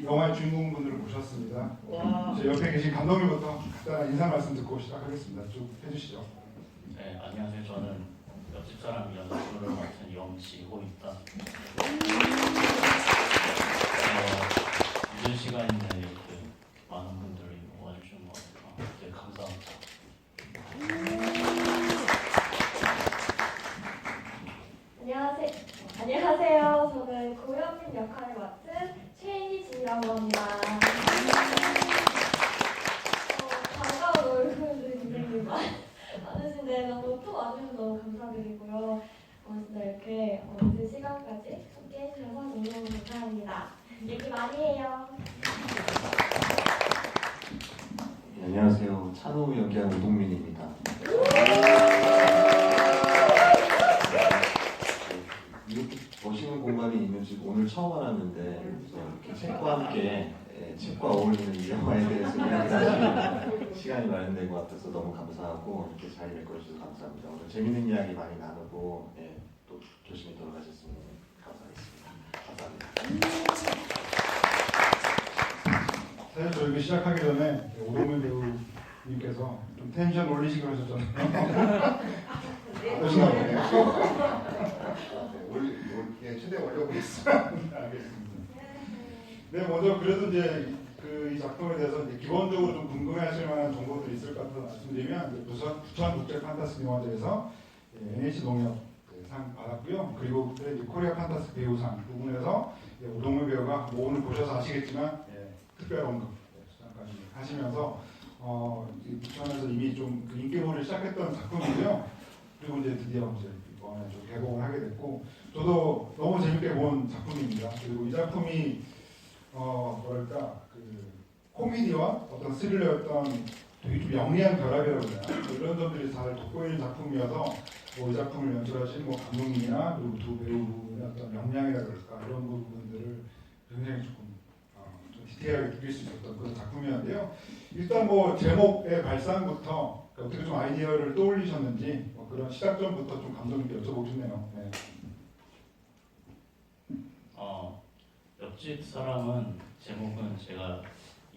영화의 주인공분들을 모셨습니다. 와. 제 옆에 계신 감독님부터 간단한 인사 말씀 듣고 시작하겠습니다. 쭉 해주시죠. 네, 안녕하세요. 저는 옆집 사람 연출을 맡은 영지호입니다. 늦은 시간인데 이렇게 많은 분들이 와주신 것 같아서 되게 감사합니다. 안녕하세요. 저는 고현민 역할을 맡은 최희진이라고 합니다. 반가운 얼굴들이 굉장히 많으신데 너무 또 와주셔서 너무 감사드리고요. 진짜 이렇게 늦은 시간까지 함께 해주셔서 너무 감사합니다. 얘기 많이 해요. 네, 안녕하세요. 찬우 연기한 우동민입니다. 이렇게 멋있는 공간이 있는지 오늘 처음 알았는데 이렇게 책과 함께 책과 어울리는 이 영화에 대해서 이야기하시는 시간이 마련된 것 같아서 너무 감사하고 이렇게 잘 메꿔주셔서 감사합니다. 오늘 재밌는 이야기 많이 나누고 또 조심히 돌아가셨으면 감사하겠습니다. 감사합니다. 사실 저희가 시작하기 전에 오동민 배우님께서 좀 텐션 올리시고 그러셨잖아요. 어떠신가 보네요. 최대 올려보겠습니다. 알겠습니다. 네, 먼저 그래도 이제 이 작품에 대해서 이제 기본적으로 좀 궁금해하실 만한 정보들이 있을 것 같아서 말씀드리면 부천 국제 판타스틱 영화제에서 NH 농협 상 받았고요. 그리고 코리아 판타스틱 배우상 부분에서 오동민 배우가 뭐 오늘 보셔서 아시겠지만 특별 언급 수상까지 하시면서 부천에서 이미 좀 그 인기몰이를 시작했던 작품이고요. 그리고 이제 드디어 이제 이번에 좀 개봉을 하게 됐고, 저도 너무 재밌게 본 작품입니다. 그리고 이 작품이 뭐랄까 그 코미디와 어떤 스릴러였던 되게 좀 영리한 결합이라고 해야 되나, 이런 점들이 잘 돋보이는 작품이어서 이 작품을 연출하신 감독님이나 그리고 두 배우의 어떤 역량이라 그럴까, 이런 부분들을 굉장히 조금 좀 디테일하게 느낄 수 있었던 그런 작품이었는데요. 일단 제목의 발상부터 어떻게 좀 아이디어를 떠올리셨는지 그런 시작점부터 좀 감독님께 여쭤보고 싶네요. 네. 옆집 사람은 제목은 제가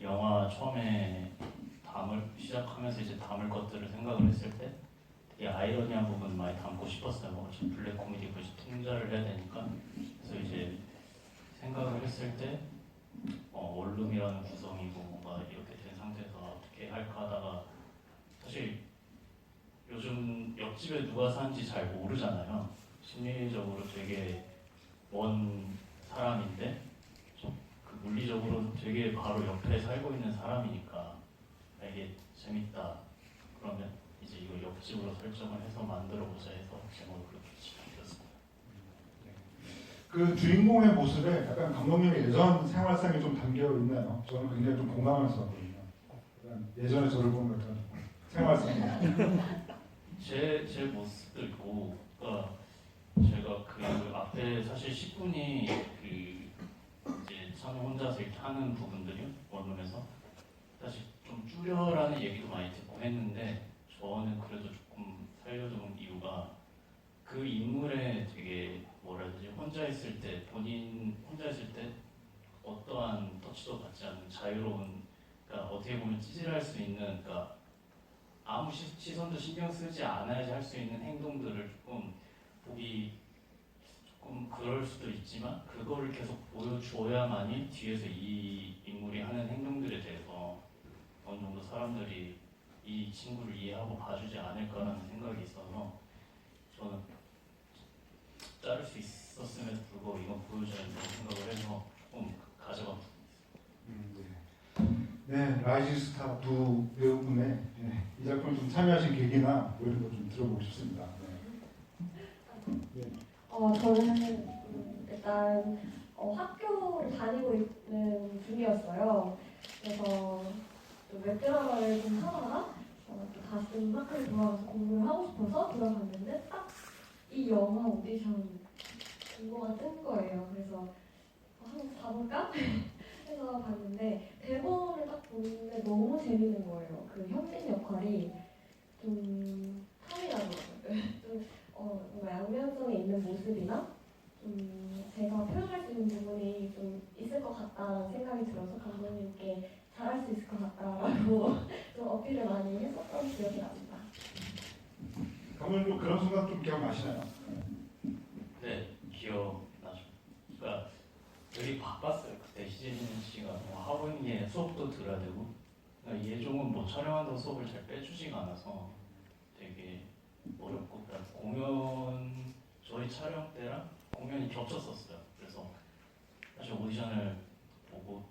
영화 처음에 시작하면서 이제 담을 것들을 생각을 했을 때 되게 아이러니한 부분 많이 담고 싶었어요. 지금 블랙 코미디 굳이 통자를 해야 되니까. 그래서 이제 생각을 했을 때 원룸이라는 구성이고 뭔가 이렇게 된 상태에서 어떻게 할까 하다가, 사실 요즘 옆집에 누가 사는지 잘 모르잖아요. 심리적으로 되게 먼 사람인데 그 물리적으로 되게 바로 옆에 살고 있는 사람이니까 이게 재밌다. 그러면 이제 이거 옆집으로 설정을 해서 만들어보자 해서 제목을 그렇게 지었습니다. 그 주인공의 모습에 약간 감독님의 예전 생활상이 좀 담겨 있나요? 저는 굉장히 좀 공감해서 봤거든요. 예전에 저를 보는 것처럼 생활상. 제 모습도 있고, 그러니까 제가 그 앞에 사실 10분이 이제 찬우 혼자서 이렇게 하는 부분들이 원룸에서 사실 좀 줄여라는 얘기도 많이 듣고 했는데, 저는 그래도 조금 살려준 이유가 그 인물에 되게 뭐라 해야 되지, 본인 혼자 있을 때 어떠한 터치도 받지 않는 자유로운, 그러니까 어떻게 보면 찌질할 수 있는, 그러니까 아무 시선도 신경 쓰지 않아야지 할 수 있는 행동들을 조금 보기 조금 그럴 수도 있지만, 그거를 계속 보여줘야만이 뒤에서 이 인물이 하는 행동들에 대해서 어느 정도 사람들이 이 친구를 이해하고 봐주지 않을까라는 생각이 있어서 저는 자를 수 있었음에도 불구하고 이건 보여줘야 된다고 생각을 해서 좀 가져간 부분이 있습니다. 네, 라이징 스타 두 배우분의 이 작품 좀 참여하신 계기나 이런 거 좀 들어보고 싶습니다. 네. 저는 일단 학교를 다니고 있는 중이었어요. 그래서 또 웹드라마를 좀 하다가 또 다시 좀 학교에 돌아가서 공부를 하고 싶어서 들어갔는데 딱 이 영화 오디션 공고가 뜬 거예요. 그래서 한번 봐볼까? 해서 봤는데 대본을 딱 보는데 너무 재밌는 거예요. 그 현민 역할이 좀 탐이 나더라고요. 좀 뭔가 양면성이 있는 모습이나 제가 표현할 수 있는 부분이 좀 있을 것 같다는 생각이 들어서 감독님께 잘할 수 있을 것 같다라고 좀 어필을 많이 했었던 기억이 납니다. 감독님 그런 순간 좀 기억나시나요? 네, 기억나죠. 그러니까 되게 바빴어요. 그때 희진 씨가 뭐 학원에 수업도 들어야 되고, 그러니까 예종은 뭐 촬영한다고 수업을 잘 빼주지가 않아서 되게 어렵고, 그다음 공연 저희 촬영 때랑 공연이 겹쳤었어요. 그래서 사실 오디션을 보고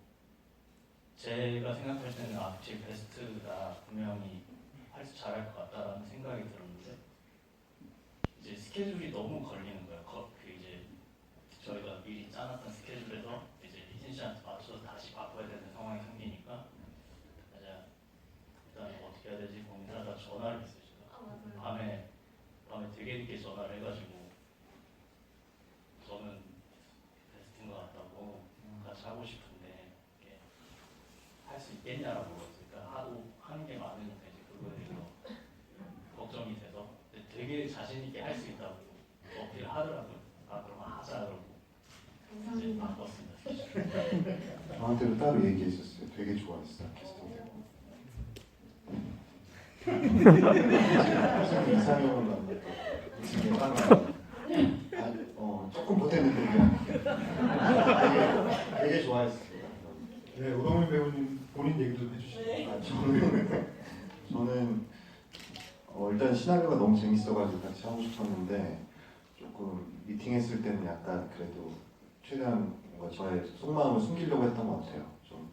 제가 생각할 때는 제 베스트가 분명히 잘할 것 같다라는 생각이 들었는데 이제 스케줄이 너무 걸리는 거예요. 이제 저희가 미리 짜놨던 스케줄에서 이제 희진 씨한테 맞춰서 다시 바꿔야 되는 상황이 생기니까 일단 어떻게 해야 되지 고민하다가 전화를 했어요. 제가 밤에 되게 늦게 전화를 해가지고 저는 베스트인 것 같다고 같이 하고 싶은데 할 수 있겠냐라고 물었어요. 그러니까 하도 하는 게 많으니까 이제 그거에 대해서 걱정이 돼서 되게 자신 있게 할 수 있다고 어필을 하더라고요. 아 그럼 하자 그러고 이제 감사합니다. 바꿨습니다. 저한테도 따로 얘기했었어요. 되게 좋아했어요. 캐스팅 이상형을 만났다고 지금 조금 못했는데 되게 좋아했습니다. 네, 오동민 배우님 본인 얘기 좀 해주시죠. 저는 일단 시나리오가 너무 재밌어가지고 같이 하고 싶었는데 조금 미팅했을 때는 약간 그래도 최대한 뭔가 저의 속마음을 숨기려고 했던 것 같아요. 좀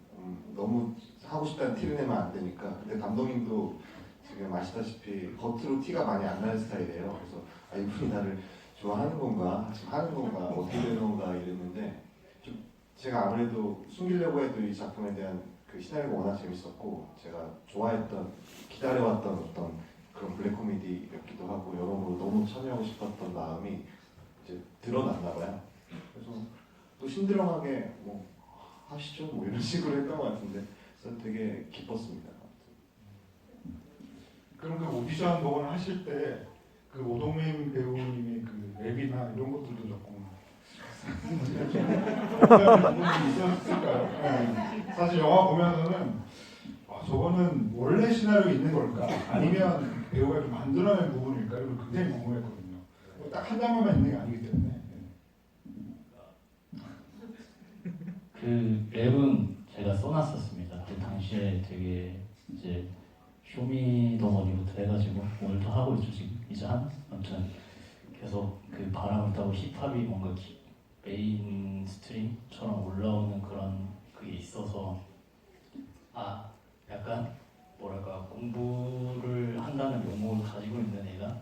너무 하고 싶다는 티를 내면 안 되니까. 근데 감독님도 지금 아시다시피 겉으로 티가 많이 안 나는 스타일이에요. 그래서 이분이 나를 좋아하는 건가, 지금 하는 건가, 어떻게 되는 건가 이랬는데 좀 제가 아무래도 숨기려고 해도 이 작품에 대한 그 시나리오가 워낙 재밌었고 제가 좋아했던, 기다려왔던 어떤 그런 블랙 코미디였기도 하고 여러모로 너무 참여하고 싶었던 마음이 이제 드러났나 봐요. 그래서 또 신드렁하게 뭐 하시죠 뭐 이런 식으로 했던 것 같은데 그래서 되게 기뻤습니다. 그럼 그 오디션 복원을 하실 때 그 오동민 배우님의 그 랩이나 이런 것들도 조금 부분이 있었을까요? 네. 사실 영화 보면서는 저거는 원래 시나리오에 있는 걸까? 아니면 배우가 좀 만들어낸 부분일까? 이걸 굉장히 궁금했거든요. 딱 한 장면만 있는 게 아니기 때문에. 그 랩은 제가 써놨었습니다. 그 당시에 되게 이제 쇼미더머니부터 해가지고 오늘도 하고 있죠 지금 이제 아무튼 계속 그 바람을 타고 힙합이 뭔가 메인스트림처럼 올라오는 그런 그게 있어서 약간 뭐랄까 공부를 한다는 용어를 가지고 있는 애가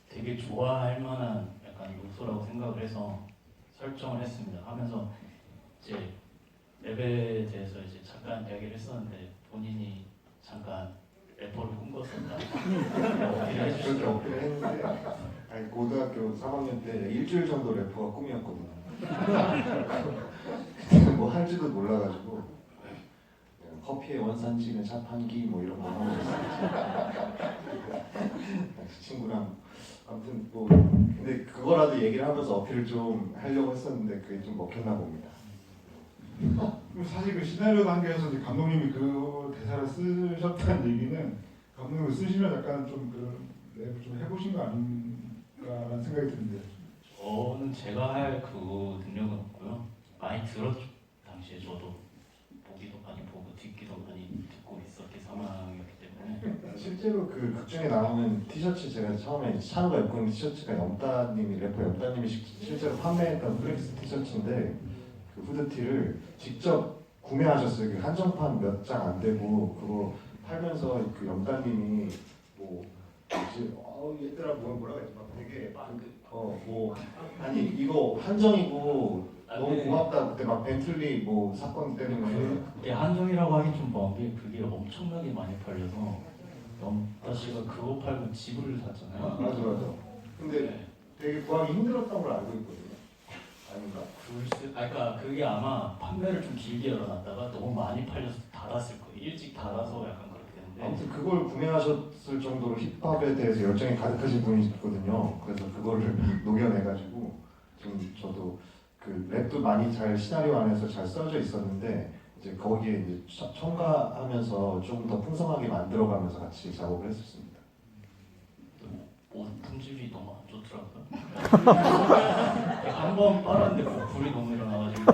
되게 좋아할 만한 약간 요소라고 생각을 해서 설정을 했습니다. 하면서 이제 랩에 대해서 이제 잠깐 이야기를 했었는데 본인이 잠깐 래퍼를 꿈꿨었다. 어필을 그렇게 어필을 했는데 고등학교 3학년 때 일주일 정도 래퍼가 꿈이었거든요. 뭐 할지도 몰라가지고 그냥 커피의 원산지는 자판기 뭐 이런 거 하고 있었어요. 친구랑 아무튼 뭐 근데 그거라도 얘기를 하면서 어필을 좀 하려고 했었는데 그게 좀 먹혔나 봅니다. 사실 그 시나리오 단계에서 이제 감독님이 그 대사를 쓰셨다는 얘기는 감독님이 쓰시면 약간 좀 그런 랩을 좀 해보신 거 아닌가라는 생각이 드는데. 저는 제가 할 그 능력은 없고요. 많이 들었죠. 당시에 저도 보기도 많이 보고 듣기도 많이 듣고 있었기 상황이었기 때문에. 실제로 그 극중에 나오는 티셔츠 제가 처음에 찬우가 입고 있는 티셔츠가 염따님이 래퍼 염따님이 실제로 판매했던 플렉스 티셔츠인데 그 후드티를 직접 구매하셨어요. 그 한정판 몇 장 안 되고 그거 팔면서 그 염따님이 뭐 얘들아 뭐라고 했지 막 되게 뭐 아니 이거 한정이고 너무 고맙다 그때 막 벤틀리 뭐 사건 때문에 그게 한정이라고 하기 좀 먼게 그게 엄청나게 많이 팔려서 염따 씨가 그거 팔고 집을 샀잖아요. 맞아. 근데 되게 구하기 힘들었던 걸 알고 있거든요. 아닌가? 그러니까 그게 아마 판매를 좀 길게 열어놨다가 너무 많이 팔려서 닫았을 거예요. 일찍 닫아서 약간 그렇게 됐는데. 아무튼 그걸 구매하셨을 정도로 힙합에 대해서 열정이 가득하신 분이거든요. 그래서 그거를 녹여내가지고 지금 저도 그 랩도 많이 잘 시나리오 안에서 잘 써져 있었는데 이제 거기에 이제 첨가하면서 조금 더 풍성하게 만들어가면서 같이 작업을 했었습니다. 옷 품질이 너무 안 좋더라고요. 한 번 빨았는데 불이 너무 일어나가지고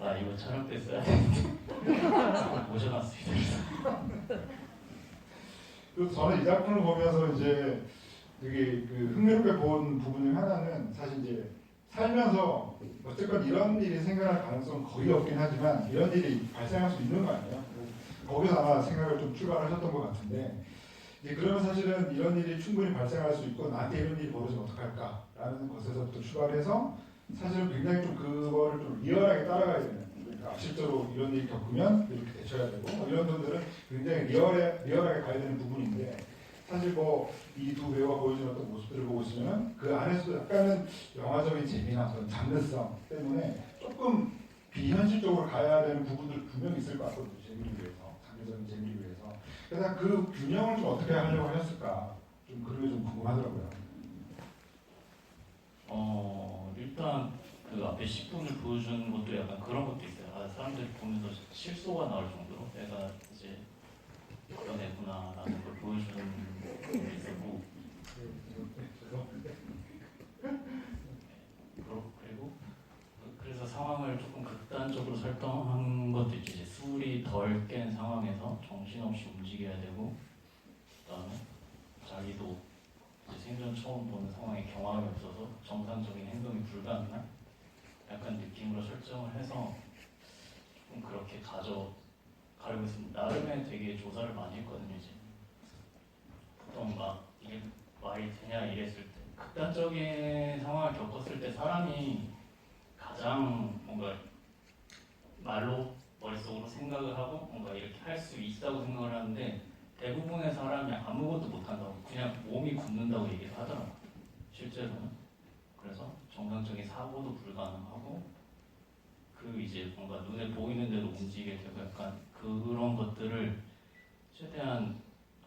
아 이거 촬영 때 써야 되는데 모셔놨습니다. 그래서 저는 이 작품을 보면서 이제 되게 그 흥미롭게 본 부분 중 하나는 사실 이제 살면서 어쨌건 이런 일이 생겨날 가능성은 거의 없긴 하지만 이런 일이 발생할 수 있는 거 아니에요? 거기서 아마 생각을 좀 출발하셨던 것 같은데 이제 그러면 사실은 이런 일이 충분히 발생할 수 있고 나한테 이런 일이 벌어지면 어떡할까라는 것에서부터 출발해서 사실은 굉장히 좀 그거를 좀 리얼하게 따라가야 되는 그러니까 실제로 이런 일이 겪으면 이렇게 대처해야 되고 이런 분들은 굉장히 리얼하게 가야 되는 부분인데 사실 뭐 이 두 배우가 보여주는 어떤 모습들을 보고 있으면 그 안에서도 약간은 영화적인 재미나 어떤 장르성 때문에 조금 비현실적으로 가야 되는 부분들 분명히 있을 것 같거든요. 재미를 위해서, 장르적인 재미를 위해서. 그래서 그 균형을 좀 어떻게 하려고 하셨을까 좀 그런 게 좀 궁금하더라고요. 일단 그 앞에 10분을 보여주는 것도 약간 그런 것도 있어요. 아, 사람들이 보면서 실소가 나올 정도로 내가 이제 그런 애구나라는 걸 보여주는 게 있었고 그리고 그래서 상황을 조금 극단적으로 설정한 것도 있죠. 이제 술이 덜 깬 상황에서 정신없이 움직여야 되고 그다음에 자기도 이제 생전 처음 보는 상황에 경험이 없어서 정상적인 행동이 불가능한 약간 느낌으로 설정을 해서 좀 그렇게 가려고 있습니다. 나름의 되게 조사를 많이 했거든요. 이제 보통 막 이게 말이 되냐 이랬을 때 극단적인 상황을 겪었을 때 사람이 가장 뭔가 말로 머릿속으로 생각을 하고 뭔가 이렇게 할 수 있다고 생각을 하는데 대부분의 사람이 아무것도 못한다고 그냥 몸이 굳는다고 얘기를 하더라고요. 실제로는. 그래서 정상적인 사고도 불가능하고 그 이제 뭔가 눈에 보이는 대로 움직이게 되고 약간 그런 것들을 최대한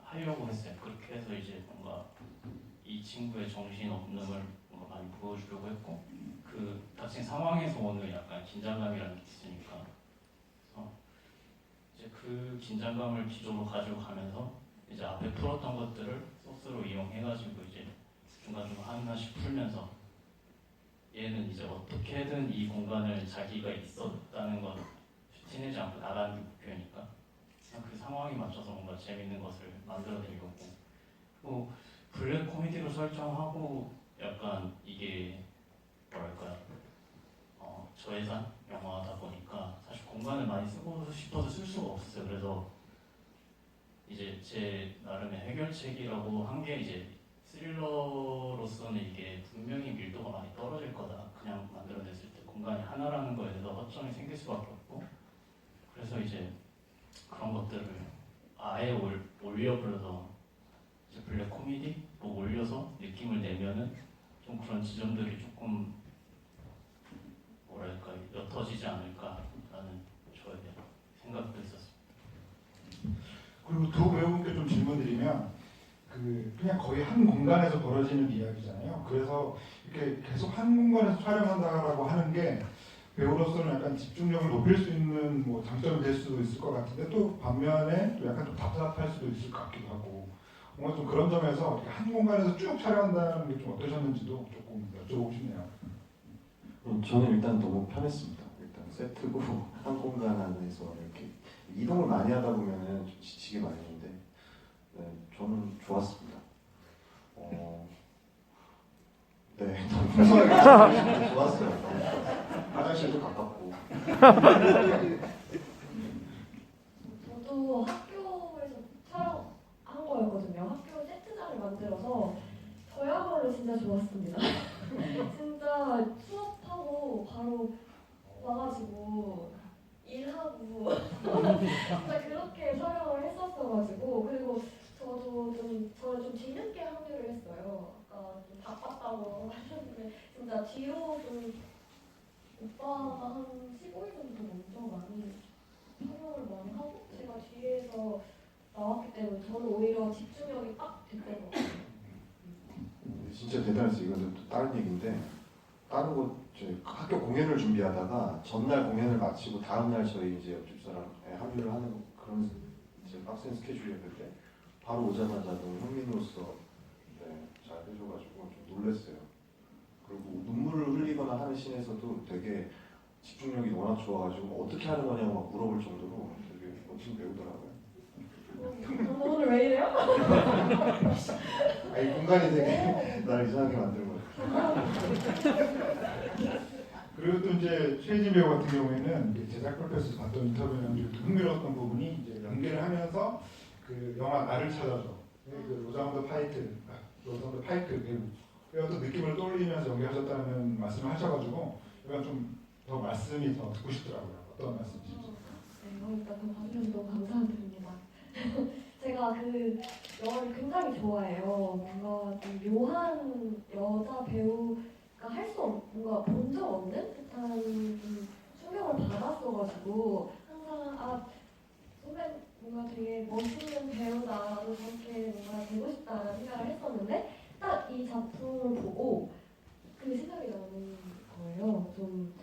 하려고 했어요. 그렇게 해서 이제 뭔가 이 친구의 정신없음을 뭔가 많이 보여주려고 했고 그 닥친 상황에서 오는 약간 긴장감이라는 게 있으니까 그래서 이제 그 긴장감을 기조로 가지고 가면서 이제 앞에 풀었던 것들을 소스로 이용해가지고 이제 중간중간 하나씩 풀면서 얘는 이제 어떻게든 이 공간을 자기가 있었다는 걸 티내지 않고 나가는 게 목표니까 그 상황에 맞춰서 뭔가 재밌는 것을 만들어내려고 뭐 블랙 코미디로 설정하고 약간 이게 뭐랄까요 저예산 영화다 보니까 사실 공간을 많이 쓰고 싶어도 쓸 수가 없었어요. 그래서 이제 제 나름의 해결책이라고 한 게 이제 스릴러로서는 이게 분명히 밀도가 많이 떨어질 거다. 그냥 만들어냈을 때 공간이 하나라는 거에 대해서 허점이 생길 수밖에 없고 그래서 이제 그런 것들을 아예 올려버려서 이제 블랙 코미디 뭐 올려서 느낌을 내면은 좀 그런 지점들이 조금 뭐랄까 옅어지지 않을까라는 저의 생각도 있었습니다. 그리고 두 배우분께 좀 질문드리면 그냥 거의 한 공간에서 벌어지는 이야기잖아요. 그래서 이렇게 계속 한 공간에서 촬영한다라고 하는 게 배우로서는 약간 집중력을 높일 수 있는 뭐 장점이 될 수도 있을 것 같은데 또 반면에 또 약간 좀 답답할 수도 있을 것 같기도 하고 뭔가 좀 그런 점에서 이렇게 한 공간에서 쭉 촬영한다는 게 좀 어떠셨는지도 조금 여쭤보고 싶네요. 저는 일단 너무 편했습니다. 일단 세트고 한 공간 안에서 이렇게 이동을 많이 하다 보면은 좀 지치게 마련인데 네, 저는 좋았습니다. 네, 너무 편하게 좋았어요. 화장실도 가깝고. 저도 학교에서 촬영한 거였거든요. 학교 세트장을 만들어서 저야말로 진짜 좋았습니다. 진짜 수업하고 바로 와가지고 일하고 진짜 그렇게 촬영을 했었어가지고 그리고 저는 좀 뒤늦게 합류를 했어요. 아까 좀 바빴다고 하셨는데 진짜 뒤로 좀 오빠가 한 15일 정도 먼저 많이 촬영을 많이 하고 제가 뒤에서 나왔기 때문에 저는 오히려 집중력이 빡 됐던 것 같아요. 진짜 대단했어요. 이거는 또 다른 얘기인데 다른 곳 저희 학교 공연을 준비하다가 전날 공연을 마치고 다음 날 저희 이제 옆집 사람에 합류를 하는 그런 이제 빡센 스케줄이었는데 바로 오자마자 너무 현민으로서 네, 잘 해줘가지고 좀 놀랐어요. 그리고 눈물을 흘리거나 하는 씬에서도 되게 집중력이 워낙 좋아가지고 어떻게 하는 거냐고 막 물어볼 정도로 되게 멋진 배우더라고요. 오늘 왜 이래요? 아니 공간이 되게 날 이상하게 만드는 거예요. 그리고 또 이제 최혜진 배우 같은 경우에는 이제 제작 발표에서 봤던 인터뷰는 이렇게 흥미로웠던 부분이 이제 연기를 하면서 그 영화 나를 찾아줘 그 로자운드 파이크 배우 어떤 느낌을 떠올리면서 연기하셨다는 말씀을 하셔가지고 이건 좀 더 말씀이 더 듣고 싶더라고요. 어떤 말씀이신지. 네, 일단 그 봐주셔서 너무 감사드립니다. 제가 그 영화를 굉장히 좋아해요. 뭔가 좀 묘한 여자 배우가 할 수 뭔가 본 적 없는 듯한 좀 충격을 받았어가지고 항상 아 선배 뭔가 되게 멋있는 배우다. 나도 저렇게 뭔가 되고 싶다라는 생각을 했었는데 딱 이 작품을 보고 그 생각이 나는 거예요. 좀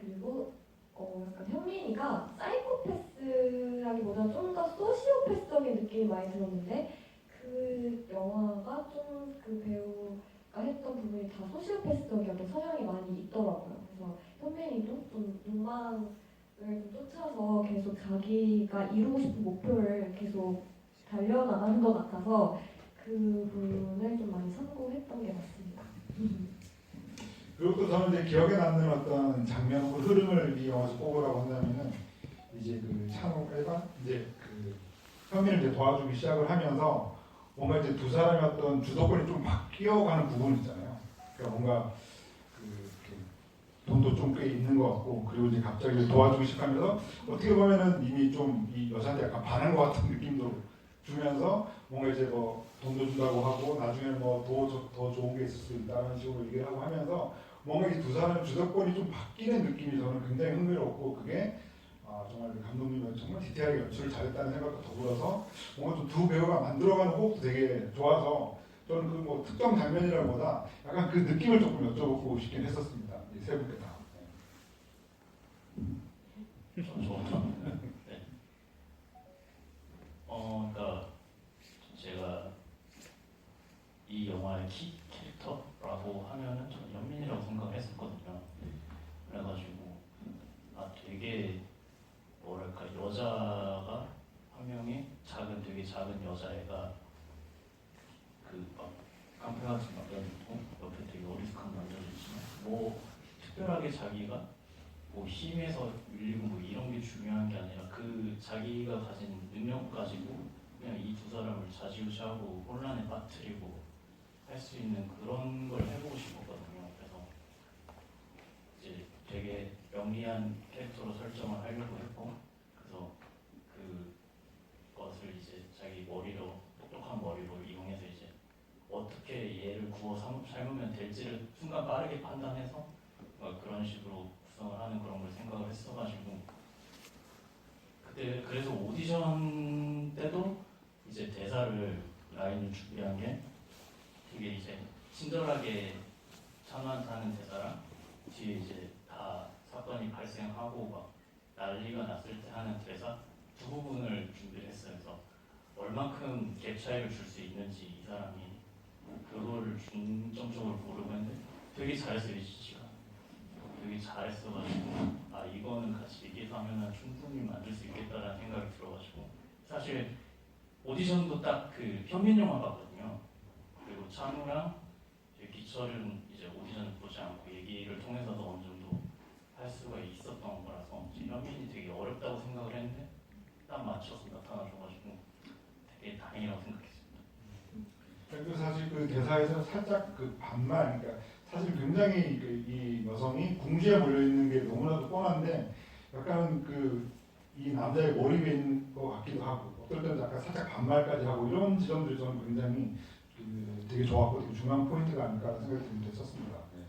그리고 약간 현민이가 사이코패스라기보다는 좀 더 소시오패스적인 느낌이 많이 들었는데 그 영화가 좀 그 배우가 했던 부분이 다 소시오패스적이었던 성향이 많이 있더라고요. 그래서 현민이도 좀 욕망을 좀 쫓아서 계속 자기가 이루고 싶은 목표를 계속 달려나가는 것 같아서 그 부분을 좀 많이 참고했던 게 맞습니다. 그리고 또 저는 이제 기억에 남는 어떤 장면 혹은 흐름을 이 영화에서 꼽으라고 한다면은 이제 그 찬호가 이제 그 현민을 이제 도와주기 시작을 하면서 뭔가 이제 두 사람의 어떤 주도권이 좀 바뀌어가는 부분 있잖아요. 그러니까 뭔가 그 돈도 좀 꽤 있는 것 같고 그리고 이제 갑자기 도와주기 시작하면서 어떻게 보면은 이미 좀 이 여자한테 약간 반한 것 같은 느낌도 주면서 뭔가 이제 뭐 돈도 준다고 하고 나중에 뭐 더 좋은 게 있을 수 있다는 식으로 얘기를 하고 하면서 뭔가 이 두 사람의 주도권이 좀 바뀌는 느낌이 저는 굉장히 흥미롭고 그게 정말 그 감독님은 정말 디테일하게 연출을 잘했다는 생각과 더불어서 뭔가 좀 두 배우가 만들어가는 호흡도 되게 좋아서 저는 그 뭐 특정 장면이라보다 약간 그 느낌을 조금 여쭤보고 싶긴 했었습니다. 이 세 분께 다. 좋죠. 네. 그러니까 제가 이 영화의 캐릭터라고 하면은 저는 현민이라고 생각했었거든요. 그래가지고 되게 뭐랄까 여자가 한 명이 되게 작은 여자애가 그 막 깡패 같은 남자들도 옆에 되게 어리숙한 남자도 있지만 뭐 특별하게 자기가 뭐 힘에서 밀리고 뭐 이런 게 중요한 게 아니라 그 자기가 가진 능력 가지고 그냥 이 두 사람을 좌지우지하고 혼란에 빠뜨리고 할 수 있는 그런 걸 해보고 싶었거든요. 그래서 이제 되게 영리한 캐릭터로 설정을 하려고 했고 그래서 그것을 이제 자기 똑똑한 머리로 이용해서 이제 어떻게 얘를 구워 삶으면 될지를 순간 빠르게 판단해서 그런 식으로 구성을 하는 그런 걸 생각을 했어가지고 그때 그래서 오디션 때도 이제 대사를 라인을 준비한 게 되게 이제 친절하게 찬우한테 하는 대사랑 뒤에 이제 다 사건이 발생하고 막 난리가 났을 때 하는 대사 두 부분을 준비를 했어요. 그래서 얼만큼 갭 차이를 줄 수 있는지 이 사람이 그거를 중점적으로 보려고 했는데 되게 잘했어요. 이 씨가 되게 잘했어가지고 이거는 같이 얘기해서 하면은 충분히 만들 수 있겠다라는 생각이 들어가지고 사실 오디션도 딱 그 현민 영화 봤거든요. 그리고 찬우랑 기철은 이제 오디션을 보지 않고 얘기를 통해서도 어느 정도 할 수가 있었던 거라서 현민이 되게 어렵다고 생각을 했는데 딱 맞춰서 나타나줘가지고 되게 다행이라고 생각했습니다. 그리고 사실 그 대사에서 살짝 그 반말, 그러니까 사실 굉장히 이 여성이 궁지에 몰려 있는 게 너무나도 뻔한데 약간 이 남자의 머리 위에 있는 것 같기도 하고 어떨 때는 약간 살짝 반말까지 하고 이런 지점들이 저는 굉장히 되게 좋았고 되게 중요한 포인트가 아닐까 생각이 들었었습니다. 네.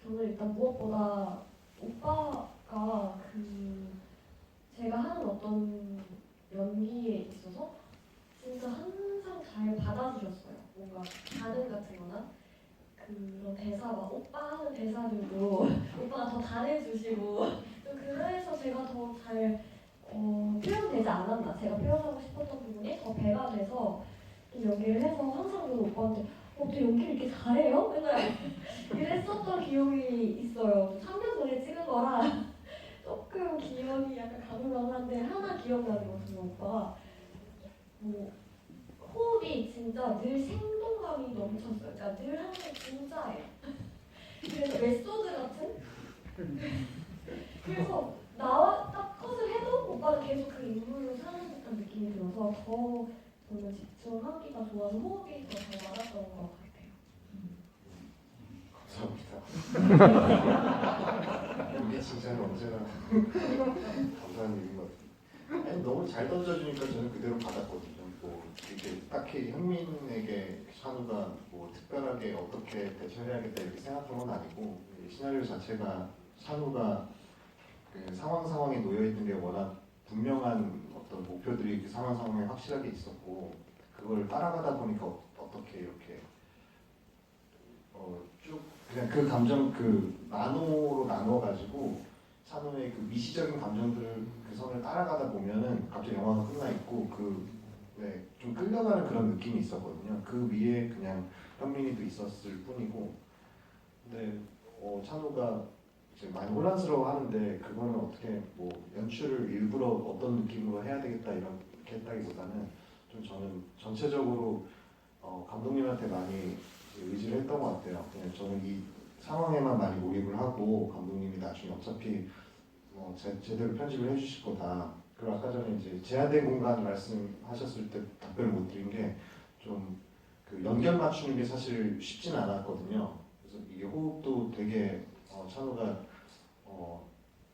저는 일단 무엇보다 오빠가 제가 하는 어떤 연기에 있어서 진짜 항상 잘 받아주셨어요. 뭔가 반응 같은 거나 그런 대사 막 오빠 하는 대사들도 오빠가 더 잘해주시고 또 그래서 제가 더 잘 표현되지 않았나 제가 표현하고 싶었던 부분이 더 배가 돼서 좀 연기를 해서 항상 저는 오빠한테 너 연기를 이렇게 잘해요? 맨날 이랬었던 기억이 있어요. 3년 전에 찍은 거라 조금 기억이 약간 가물가물한데 하나 기억나는 것은 오빠가 뭐 호흡이 진짜 늘 생동감이 넘쳤어요. 그러니까 늘 항상 진짜예요. 그래서 메소드 같은? 그래서 나와 딱 컷을 해도 오빠는 계속 그 인물로 사는 듯한 느낌이 들어서 더 저는 집중하기가 좋아서 호흡이 더 잘 맞았던 것 같아요. 감사합니다. 우리 칭찬은 언제나 감사한 일인 것 같아요. 아니, 너무 잘 던져주니까 저는 그대로 받았거든요. 뭐 이렇게 딱히 현민에게 찬우가 뭐 특별하게 어떻게 대처해야겠다 이렇게 생각한 건 아니고 이 시나리오 자체가 찬우가 그 상황에 놓여 있는 게 워낙 분명한 어떤 목표들이 그 상황에 확실하게 있었고 그걸 따라가다 보니까 어떻게 이렇게 쭉 그냥 그 감정 그 나노로 나눠가지고 찬우의 그 미시적인 감정들을 그 선을 따라가다 보면은 갑자기 영화가 끝나 있고 좀 끌려가는 그런 느낌이 있었거든요. 그 위에 그냥 현민이도 있었을 뿐이고 근데 찬우가 이제 많이 혼란스러워하는데 그거는 어떻게 뭐 연출을 일부러 어떤 느낌으로 해야 되겠다 이렇게 했다기보다는 좀 저는 전체적으로 감독님한테 많이 의지를 했던 것 같아요. 그냥 저는 이 상황에만 많이 몰입을 하고 감독님이 나중에 어차피 뭐 제대로 편집을 해주실 거다. 그리고 아까 전에 이제 제한된 공간 말씀하셨을 때 답변을 못 드린 게 좀 그 연결 맞추는 게 사실 쉽진 않았거든요. 그래서 이게 호흡도 되게 찬우가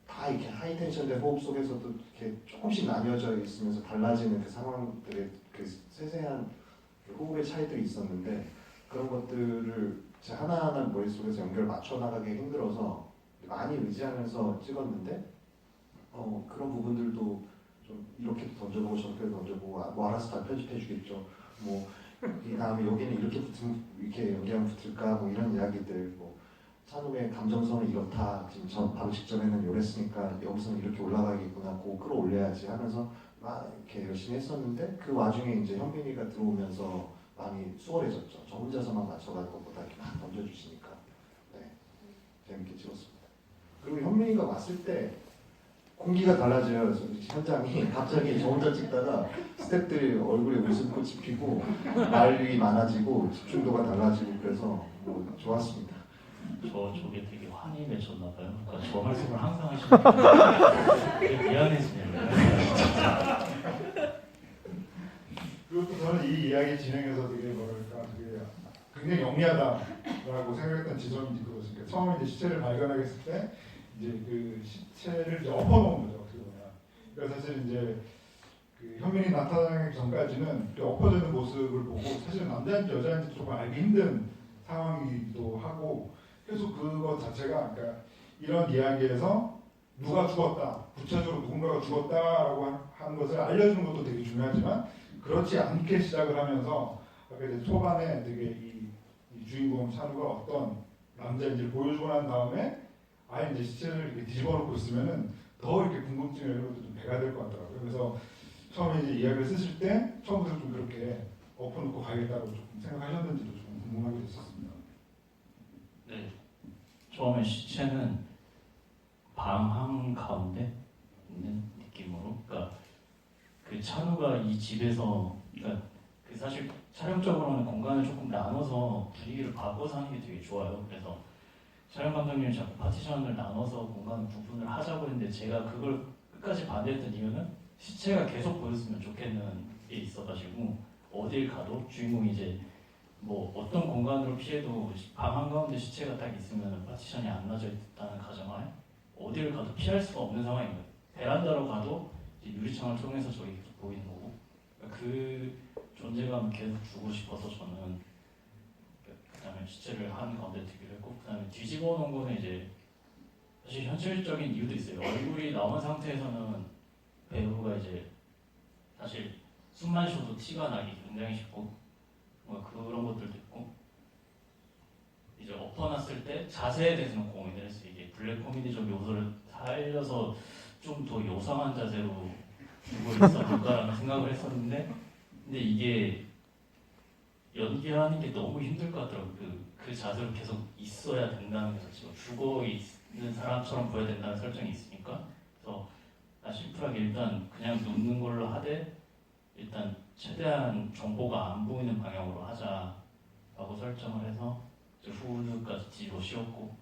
다 이렇게 하이 텐션된 호흡 속에서도 이렇게 조금씩 나뉘어져 있으면서 달라지는 그 상황들의 그 세세한 그 호흡의 차이들이 있었는데 그런 것들을 제 하나하나 머릿속에서 연결 맞춰 나가기 힘들어서 많이 의지하면서 찍었는데 그런 부분들도 좀 이렇게도 던져보고 저렇게도 던져보고 뭐 알아서 다 편집해 주겠죠. 뭐 이 다음에 여기는 이렇게 붙으면 이렇게 연기하면 붙을까 뭐 이런 이야기들 뭐 찬우의 감정선은 이렇다. 지금 저 바로 직전에는 이랬으니까 여기서는 이렇게 올라가겠구나. 그거 끌어올려야지 하면서 막 이렇게 열심히 했었는데 그 와중에 이제 현빈이가 들어오면서 많이 수월해졌죠. 저 혼자서만 맞춰갈 것보다 이렇게 막 던져주시니까 재밌게 찍었습니다. 그리고 현민이가 왔을 때 공기가 달라져요. 현장이 갑자기 저 혼자 찍다가 스태프들이 얼굴에 웃음꽃이 피고 말이 많아지고 집중도가 달라지고 그래서 뭐 좋았습니다. 저게 되게 환히 맺혔나봐요. 그러니까 저 말씀을 항상 하시는데 되게 미안해지네요. 그리고 또 저는 이 이야기 진행에서 되게 뭐랄까 되게 굉장히 영리하다라고 생각했던 지점이 그것이니까 처음에 이제 시체를 발견하게 했을 때 이제 그 시체를 이제 엎어놓은 거죠. 어떻게 보면. 그러니까 사실 이제 그 현민이 나타나기 전까지는 그 엎어져 있는 모습을 보고 사실은 남자인지 여자인지 조금 알기 힘든 상황이기도 하고 계속 그것 자체가 그러니까 이런 이야기에서 누가 죽었다, 구체적으로 누군가가 죽었다라고 하는 것을 알려주는 것도 되게 중요하지만 그렇지 않게 시작을 하면서 아까 이제 초반에 되게 이 주인공 찬우가 어떤 남자인지를 보여주고 난 다음에 아예 이제 시체를 이렇게 뒤집어놓고 있으면은 더 이렇게 궁금증이 이런 것도 좀 배가 될 것 같더라고요. 그래서 처음에 이제 이야기를 쓰실 때 처음부터 좀 그렇게 엎어놓고 가겠다고 조금 생각하셨는지도 좀 궁금하게 됐었습니다. 네, 처음에 시체는 방 한 가운데 있는 느낌으로, 그러니까 그 찬우가 이 집에서, 그러니까 그 사실 촬영적으로는 공간을 조금 나눠서 분위기를 바꿔서 하는 게 되게 좋아요. 그래서 촬영 감독님이 자꾸 파티션을 나눠서 공간을 구분을 하자고 했는데 제가 그걸 끝까지 반대했던 이유는 시체가 계속 보였으면 좋겠는 게 있어가지고 어딜 가도 주인공이 이제 뭐 어떤 공간으로 피해도 방 한가운데 시체가 딱 있으면 파티션이 안 나져 있다는 가정하에 어딜 가도 피할 수가 없는 상황인 거예요. 베란다로 가도 이제 유리창을 통해서 저기 계속 보이는 거고 그러니까 그 존재감을 계속 주고 싶어서 저는 그다음에 시체를 한 가운데 두기로 했고 그다음에 뒤집어 놓은 거는 이제 사실 현실적인 이유도 있어요. 얼굴이 나온 상태에서는 배우가 이제 사실 숨만 쉬어도 티가 나기 굉장히 쉽고 뭐 그런 것들도 있고 이제 엎어놨을 때 자세에 대해서는 고민을 했어요. 이게 블랙 코미디적 요소를 살려서 좀 더 요상한 자세로 두고 있어볼까라는 생각을 했었는데, 근데 이게 연기하는 게 너무 힘들 것 같더라고요. 그 자세로 계속 있어야 된다는 게 지금 죽어 있는 사람처럼 보여야 된다는 설정이 있으니까, 그래서 심플하게 일단 그냥 눕는 걸로 하되 일단 최대한 정보가 안 보이는 방향으로 하자라고 설정을 해서 이제 후드까지 뒤로 씌웠고,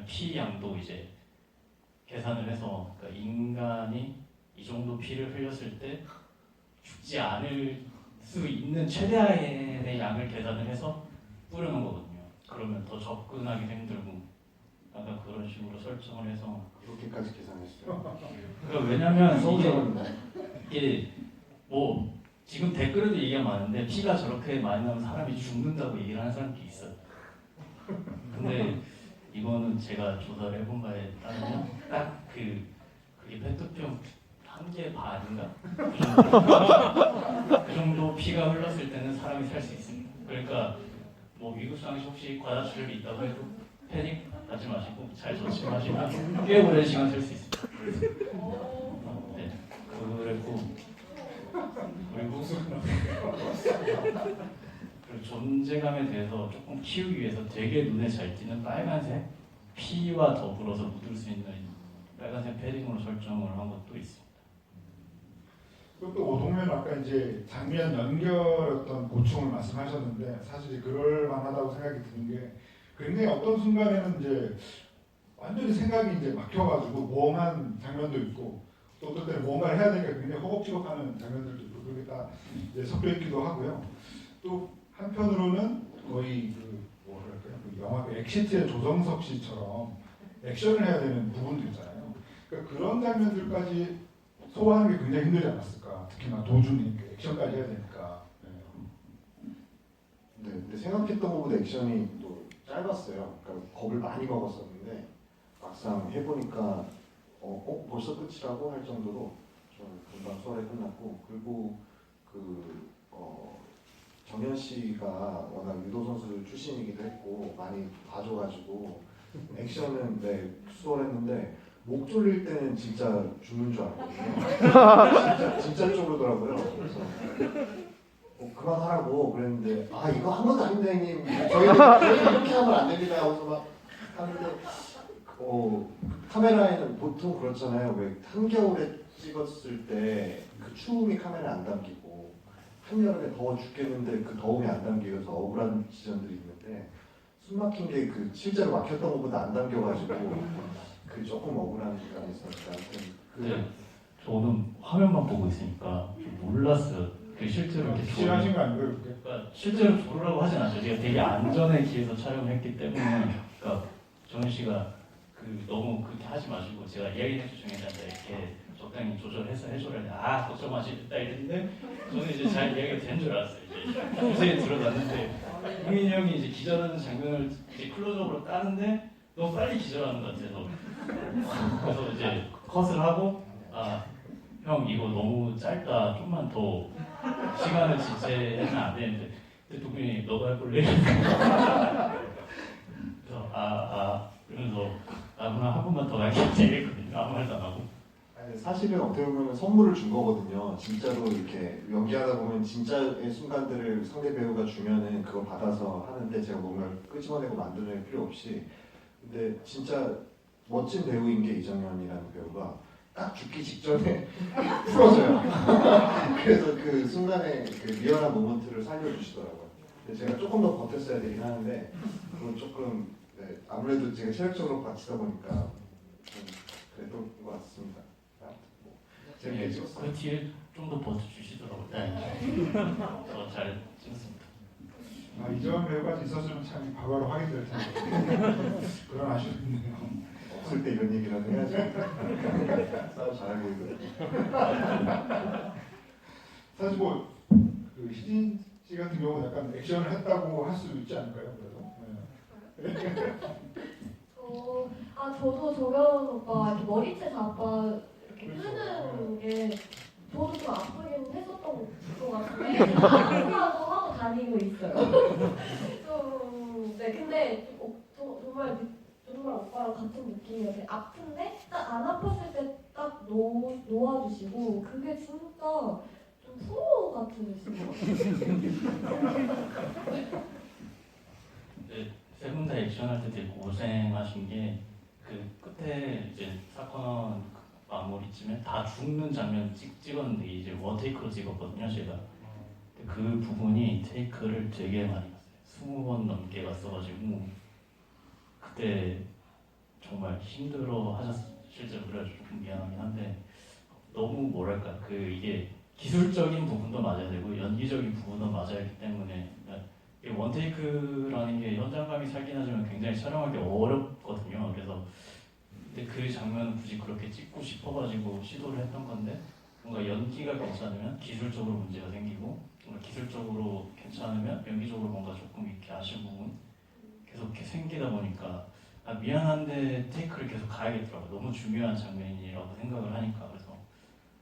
피 양도 이제 계산을 해서, 그러니까 인간이 이 정도 피를 흘렸을 때 죽지 않을 수 있는 최대한의 양을 계산을 해서 뿌려놓은 거거든요. 그러면 더 접근하기 힘들고 약간 그런 식으로 설정을 해서. 그렇게까지 계산했어요. 그러니까 왜냐면 서울대는 이게 뭐 지금 댓글에도 얘기가 많은데 피가 저렇게 많이 나면 사람이 죽는다고 얘기를 하는 사람들이 있어요. 근데 이거는 제가 조사를 해본 바에 따르면 딱 그게 페트병 1개 반인가? 그 정도 피가 흘렀을 때는 사람이 살 수 있습니다. 그러니까 뭐 위급상시 혹시 과다출혈이 있다고 해도 패닉 하지 마시고 잘 조심하시면 꽤 오랜 시간 살 수 있습니다. 네, 그랬고 그리고 존재감에 대해서 조금 키우기 위해서 되게 눈에 잘 띄는 빨간색 피와 더불어서 묻을 수 있는 빨간색 패딩으로 설정을 한 것도 있습니다. 또 오동면 아까 이제 장면 연결 어떤 고충을 말씀하셨는데 사실 그럴 만하다고 생각이 드는 게 굉장히 어떤 순간에는 이제 완전히 생각이 이제 막혀가지고 멍한 장면도 있고 또 어떤 때는 뭔가를 해야 되니까 굉장히 허겁지겁하는 장면들도 있고 그게 다 이제 섞여 있기도 하고요. 또 한편으로는 거의 그 뭐랄까요, 그 영화 엑시트의 조정석 씨처럼 액션을 해야 되는 부분도 있잖아요. 그러니까 그런 장면들까지 소화하는 게 굉장히 힘들지 않았을까. 특히나 도중에 액션까지 해야 되니까. 네, 근데 생각했던 것보다 액션이 또 짧았어요. 그러니까 겁을 많이 먹었었는데 막상 해보니까 벌써 끝이라고 할 정도로 좀 금방 수월하게 끝났고, 그리고 정현 씨가 워낙 유도 선수 출신이기도 했고 많이 봐줘가지고 액션은 네, 수월했는데 목 졸릴 때는 진짜 죽는 줄 알았거든요. 진짜 쪼르더라고요. 그래서 그만하라고 그랬는데 이거 한 것도 아닌데 형님 저희는 이렇게 하면 안 됩니다 하고서 막 하는데 카메라에는 보통 그렇잖아요. 왜 한겨울에 찍었을 때 그 추움이 카메라에 안 담기고 한여름에 더워 죽겠는데 그 더움이 안 담겨서 억울한 지점들이 있는데 숨 막힌 게 그 실제로 막혔던 것보다 안 담겨가지고 그 조금 억울한 감이 있었는데 네, 저는 화면만 보고 있으니까 몰랐어요. 그 실제로 이렇게 실하신 거 아니고요? 그게? 그러니까 실제로 조르라고 하진 않죠. 제가 되게 안전에 기해서 촬영을 했기 때문에, 그러니까 정현 씨가 너무 그렇게 하지 마시고 제가 이야기해 주시면 이렇게 적당히 조절해서 해줘라. 걱정 마시겠다 이랬는데 저는 이제 잘 이야기가 된 줄 알았어요. 이제 후세에 들어갔는데 국민이 형이 이제 기절하는 장면을 이제 클로즈업으로 따는데 너무 빨리 기절하는 것 같아서 그래서 이제 컷을 하고 형 이거 너무 짧다. 좀만 더 시간을 지체하면 안 되는데 대통령이 너가 해볼래? 그래서 그러면서 그럼 한 번만 더 가야겠지 이랬거든요. 아무 말도 안 하고. 사실은 어떻게 보면 선물을 준 거거든요. 진짜로 이렇게 연기하다 보면 진짜의 순간들을 상대 배우가 주면은 그걸 받아서 하는데 제가 뭔가 끄집어내고 만들어낼 필요 없이. 근데 진짜 멋진 배우인 게 이정현이라는 배우가 딱 죽기 직전에 풀어줘요. 그래서 그 순간에 그 리얼한 모먼트를 살려주시더라고요. 근데 제가 조금 더 버텼어야 되긴 하는데 그건 조금 아무래도 제가 체력적으로 받치다 보니까 좀 그랬던 것 같습니다. 재밌게 찍었어요. 그 뒤에 좀 더 버텨주시더라고요. 잘 찍었습니다. 이정현 배우가 있었으면 참 바로 확인될 텐데 그런 아쉬움이네요. 없을 때 이런 얘기라도 해야지. 싸움 잘하고 보이거든요. 사실 그 희진 씨 같은 경우는 약간 액션을 했다고 할 수 있지 않을까요? 그래도. 저도 정현 오빠 이렇게 머리채 잡아 이렇게 끄는 게 저도 좀 아프긴 했었던 것 같은데 아프다고 하고 다니고 있어요. 네, 근데 정말 오빠랑 같은 느낌이었어요. 아픈데 딱 안 아팠을 때 딱 놓아주시고 그게 진짜 좀 프로 같으신 것 같아요. 세 분 다 액션할 때 되게 고생하신 게 그 끝에 이제 사건 마무리쯤에 다 죽는 장면 찍었는데 이제 원테이크로 찍었거든요 제가. 근데 그 부분이 테이크를 되게 많이 갔어요. 20번 넘게 갔어가지고 그때 정말 힘들어 하셨어요. 실제로 그래가지고 좀 미안하긴 한데 너무 뭐랄까 이게 기술적인 부분도 맞아야 되고 연기적인 부분도 맞아야 하기 때문에 이 원테이크라는 게 현장감이 살긴 하지만 굉장히 촬영하기 어렵거든요. 그래서 근데 그 장면은 굳이 그렇게 찍고 싶어가지고 시도를 했던 건데 뭔가 연기가 괜찮으면 기술적으로 문제가 생기고 뭔가 기술적으로 괜찮으면 연기적으로 뭔가 조금 이렇게 아쉬운 부분 계속 이렇게 생기다 보니까 미안한데 테이크를 계속 가야겠더라고요. 너무 중요한 장면이라고 생각을 하니까. 그래서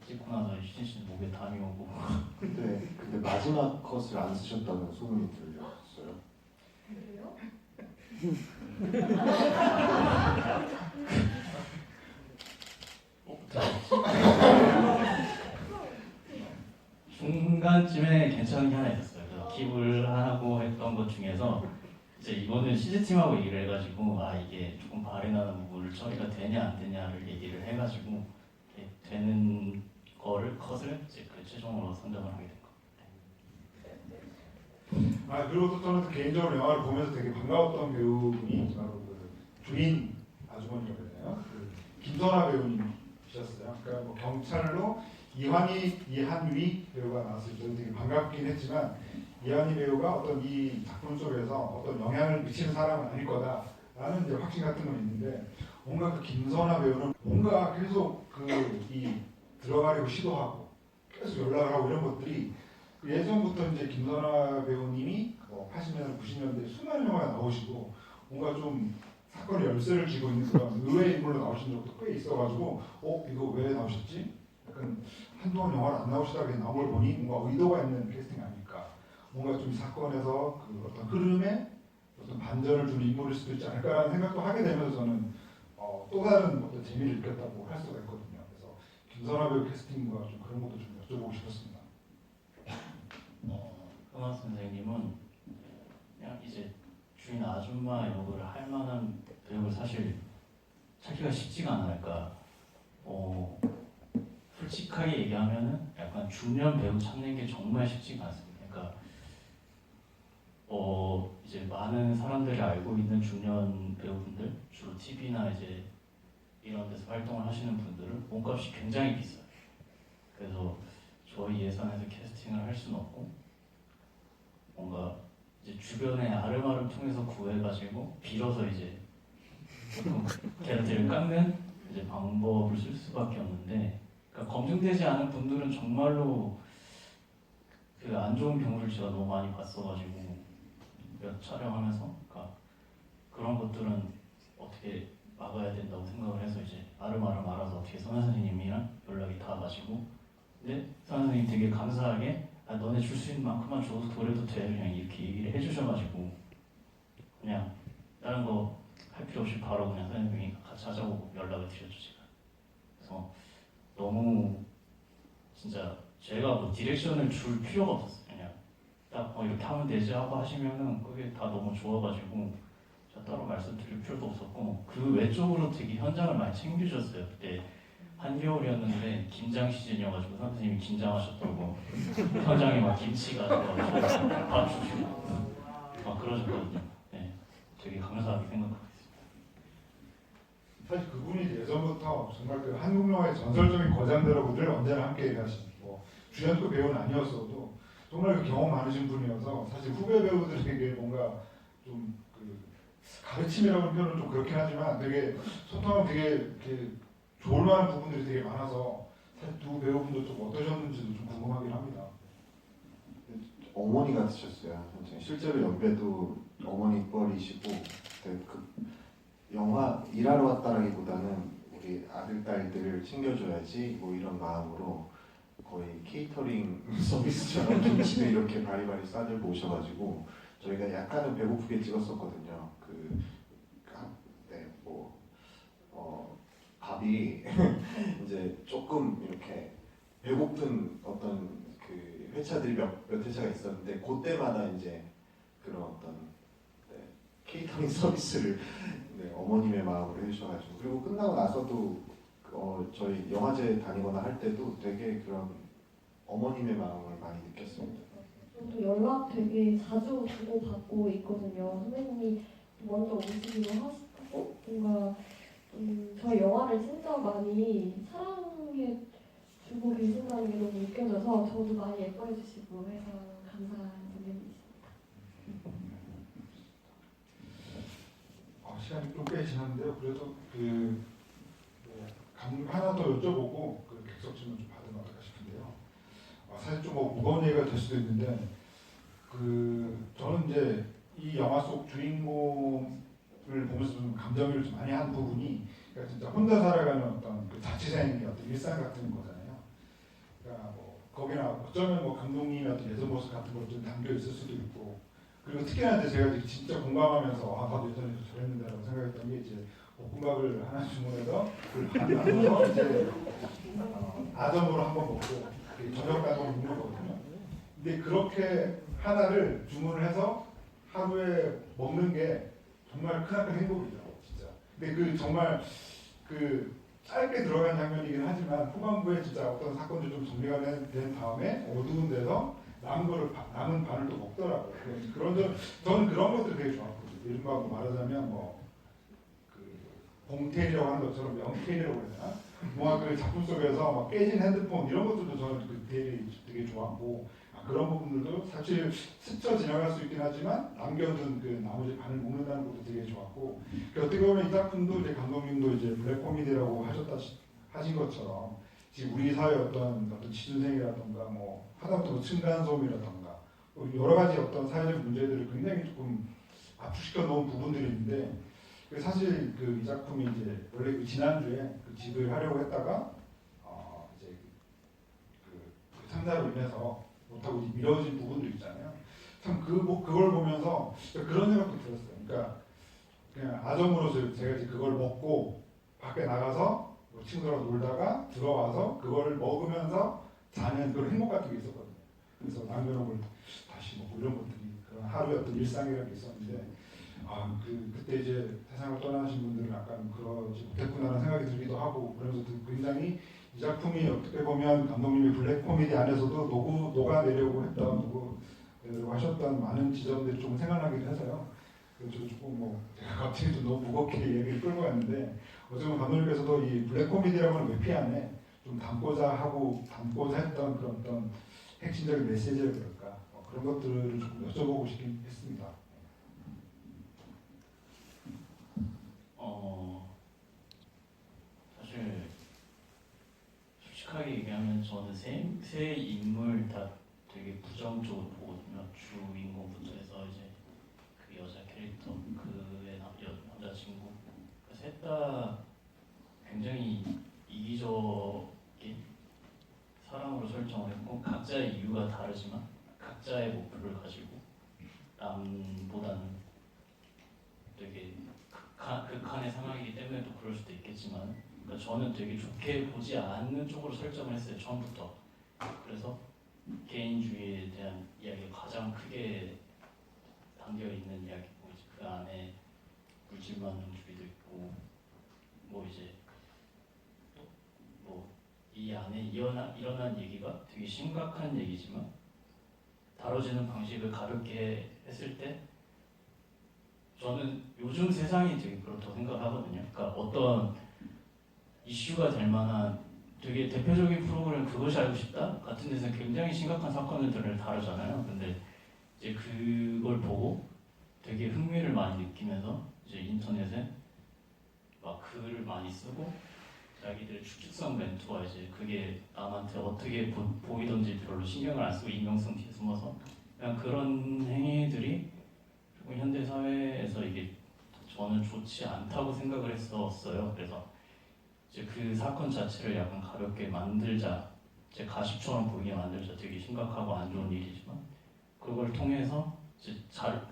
찍고 나서 희진 씨는 목에 담이 오고 근데 마지막 컷을 안 쓰셨다는 소문이 들렸어요. 그래요? 중간쯤에 괜찮은 게 하나 있었어요. 그래서 킵을 하고 했던 것 중에서 이제 이거는 CG팀하고 얘기를 해가지고 이게 조금 발휘나는 부분을 처리가 되냐 안 되냐를 얘기를 해가지고 이렇게 되는 거를 컷을 이제 최종으로 선정을 하게 된 거예요. 그리고 또 저는 개인적으로 영화를 보면서 되게 반가웠던 배우분이 바로 그 주인 아주머니라고 해야 되나요? 김선아 배우님이셨어요. 그러니까 뭐 경찰로 이한위 배우가 나왔을 때 되게 반갑긴 했지만 이한위 배우가 어떤 이 작품 속에서 어떤 영향을 미치는 사람은 아닐 거다라는 이제 확신 같은 건 있는데 뭔가 그 김선아 배우는 뭔가 계속 이 들어가려고 시도하고 계속 연락을 하고 이런 것들이 예전부터 이제 김선아 배우님이 80년대, 90년대 수많은 영화에 나오시고 뭔가 좀 사건의 열쇠를 쥐고 있는 그런 의외의 인물로 나오신 적도 꽤 있어가지고 이거 왜 나오셨지? 약간 한동안 영화를 안 나오시다가 나온 걸 보니 뭔가 의도가 있는 캐스팅 아닐까. 뭔가 좀 이 사건에서 그 어떤 흐름에 어떤 반전을 주는 인물일 수도 있지 않을까라는 생각도 하게 되면서 저는 또 다른 어떤 재미를 느꼈다고 할 수가 있거든요. 그래서 김선아 배우 캐스팅과 좀 그런 것도 좀 여쭤보고 싶었습니다. 흥원 선생님은 그냥 이제 주인 아줌마 역을 할 만한 배우를 사실 찾기가 쉽지가 않을까. 솔직하게 얘기하면은 약간 중년 배우 찾는 게 정말 쉽지가 않습니다. 그러니까 이제 많은 사람들이 알고 있는 중년 배우분들, 주로 TV나 이제 이런 데서 활동을 하시는 분들은 몸값이 굉장히 비싸요. 그래서 저희 예산에서 캐스팅을 할 수는 없고 뭔가 이제 주변에 아름아름 통해서 구해가지고 빌어서 이제 조금 걔네들을 깎는 이제 방법을 쓸 수밖에 없는데, 그러니까 검증되지 않은 분들은 정말로 안 좋은 경우를 제가 너무 많이 봤어가지고 몇 촬영하면서 그러니까 그런 것들은 어떻게 막아야 된다고 생각을 해서 이제 아름아름 알아서 어떻게 선아 선생님이랑 연락이 닿아가지고, 근데 선아 선생님 되게 감사하게 너네 줄 수 있는 만큼만 줘도 그래도 돼 그냥 이렇게 얘기를 해주셔가지고 그냥 다른 거 할 필요 없이 바로 그냥 선생님이 같이 하자고 연락을 드렸죠 제가. 그래서 너무 진짜 제가 뭐 디렉션을 줄 필요가 없었어요. 그냥 딱 이렇게 하면 되지 하고 하시면은 그게 다 너무 좋아가지고 제가 따로 말씀드릴 필요도 없었고, 그 외적으로 되게 현장을 많이 챙겨주셨어요. 그때 한겨울이었는데 김장 시즌이어가지고 선생님이 김장하셨다고 현장에 막 김치가 들어가지고 밥 주시고 막 그러셨거든요. 네, 되게 감사하게 생각하고 있습니다. 사실 그분이 예전부터 정말 그 한국 영화의 전설적인 거장들하고들 언제나 함께 일하시고 주연급 배우는 아니었어도 정말 그 경험 많으신 분이어서 사실 후배 배우들에게 뭔가 좀 가르침이라고 표현은 좀 그렇긴 하지만 되게 소통하면 되게 이렇게 좋을 만한 부분들이 되게 많아서 사실 두 배우분도 좀 어떠셨는지도 좀 궁금하긴 합니다. 어머니 같으셨어요. 실제로 연배도 어머니 뻘이시고 영화 일하러 왔다라기보다는 우리 아들 딸들을 챙겨줘야지 뭐 이런 마음으로 거의 케이터링 서비스처럼 김치도 이렇게 바리바리 싸들고 오셔가지고 저희가 약간은 배고프게 찍었었거든요. 밥이 이제 조금 이렇게 배고픈 어떤 그 회차들이 몇 회차가 있었는데 그때마다 이제 그런 어떤 네, 케이터링 서비스를 네, 어머님의 마음으로 해주셔가지고 그리고 끝나고 나서도 저희 영화제 다니거나 할 때도 되게 그런 어머님의 마음을 많이 느꼈습니다. 저도 연락 되게 자주 주고받고 있거든요. 선생님이 먼저 오시기도 하시고 뭔가 저희 영화를 진짜 많이 사랑해 주고 계신다는 게 너무 느껴져서 저도 많이 예뻐해 주시고 해서 감사한 선생님이십니다. 시간이 좀 꽤 지났는데요. 그래도 감독님 하나 더 여쭤보고 그 객석 질문 좀 받으면 어떨까 싶은데요. 사실 좀 무거운 얘기가 될 수도 있는데 저는 이제 이 영화 속 주인공을 보면서 좀 감정이입을 좀 많이 한 부분이 그러니까 진짜 혼자 살아가는 어떤 그 자취생의 어떤 일상 같은 거잖아요. 그러니까 뭐 거기나 어쩌면 뭐 감독님의 어떤 예전 모습 같은 걸 좀 담겨 있을 수도 있고 그리고 특히나 이제 제가 진짜 공감하면서 나도 예전에 저랬는데라고 생각했던 게 이제 볶음밥을 하나 주문해서 그걸 나눠서 이제 아점으로 한번 먹고 저녁 가서 먹는 거거든요. 근데 그렇게 하나를 주문을 해서 하루에 먹는 게 정말 크나큰 행복이죠, 진짜. 근데 정말 짧게 들어간 장면이긴 하지만 후반부에 진짜 어떤 사건들이 좀 정리가 된 다음에 어두운 데서 남은 반을 또 먹더라고요. 저는 그런 것들 되게 좋았거든요. 이른바 말하자면 봉태이라고 하는 것처럼 명태이라고 해야 되나? 뭔가 그 작품 속에서 막 깨진 핸드폰 이런 것들도 저는 되게 좋았고 그런 부분들도 사실 스쳐 지나갈 수 있긴 하지만 남겨둔 나머지 반을 먹는다는 것도 되게 좋았고 어떻게 보면 이 작품도 이제 감독님도 이제 블랙 코미디라고 하신 것처럼 지금 우리 사회 어떤 취준생이라던가 뭐 하다못해 층간소음이라던가 여러 가지 어떤 사회적 문제들을 굉장히 조금 압축시켜 놓은 부분들이 있는데 사실 이 작품이 이제 원래 지난주에 집을 하려고 했다가 이제 참사로 인해서 못하고 이제 미뤄진 부분들 있잖아요. 참 그걸 보면서 그런 생각도 들었어요. 그러니까 그냥 아점으로서 제가 이제 그걸 먹고 밖에 나가서 친구들하고 놀다가 들어와서 그걸 먹으면서 자는 그런 행복 같은 게 있었거든요. 그래서 남겨놓은 걸 다시 먹고 이런 것들이 그런 하루의 어떤 일상이라는 게 있었는데 그때 이제 세상을 떠나신 분들은 약간 그러지 못했구나라는 생각이 들기도 하고 그러면서 굉장히 이 작품이 어떻게 보면 감독님이 블랙 코미디 안에서도 녹아내려고 하셨던 많은 지점들이 좀 생각나기도 해서요. 그래서 조금 제가 갑자기 좀 너무 무겁게 얘기를 끌고 갔는데 어쩌면 감독님께서도 이 블랙 코미디라고 하는 외피 안에 좀 담고자 했던 그런 어떤 핵심적인 메시지를 그럴까 그런 것들을 조금 여쭤보고 싶긴 했습니다. 사실 솔직하게 얘기하면 저는 세 인물 다 되게 부정적으로 보거든요. 주인공부터 해서 이제 그 여자 캐릭터, 그의 남자친구, 셋 다 굉장히 이기적인 사랑으로 설정을 했고 각자의 이유가 다르지만 각자의 목표를 가지고 남보다는 되게 극한의 상황이기 때문에 또 그럴 수도 있겠지만 그러니까 저는 되게 좋게 보지 않는 쪽으로 설정을 했어요. 처음부터. 그래서 개인주의에 대한 이야기가 가장 크게 담겨있는 이야기고 이제 그 안에 물질만능주의도 있고 뭐 이제 뭐 이 안에 일어난 얘기가 되게 심각한 얘기지만 다뤄지는 방식을 가볍게 했을 때 저는 요즘 세상이 되게 그렇다고 생각하거든요. 그러니까 어떤 이슈가 될 만한 되게 대표적인 프로그램 그것이 알고 싶다 같은 데서는 굉장히 심각한 사건들을 다루잖아요. 근데 이제 그걸 보고 되게 흥미를 많이 느끼면서 이제 인터넷에 막 글을 많이 쓰고 자기들의 추측성 멘트와 이제 그게 남한테 어떻게 보이던지 별로 신경을 안 쓰고 익명성 뒤에 숨어서 그냥 그런 행위들이 조금 현대 사회에서 이게 저는 좋지 않다고 생각을 했었어요. 그래서 이제 그 사건 자체를 약간 가볍게 만들자, 이제 가십처럼 보이게 만들자. 되게 심각하고 안 좋은 일이지만 그걸 통해서 이제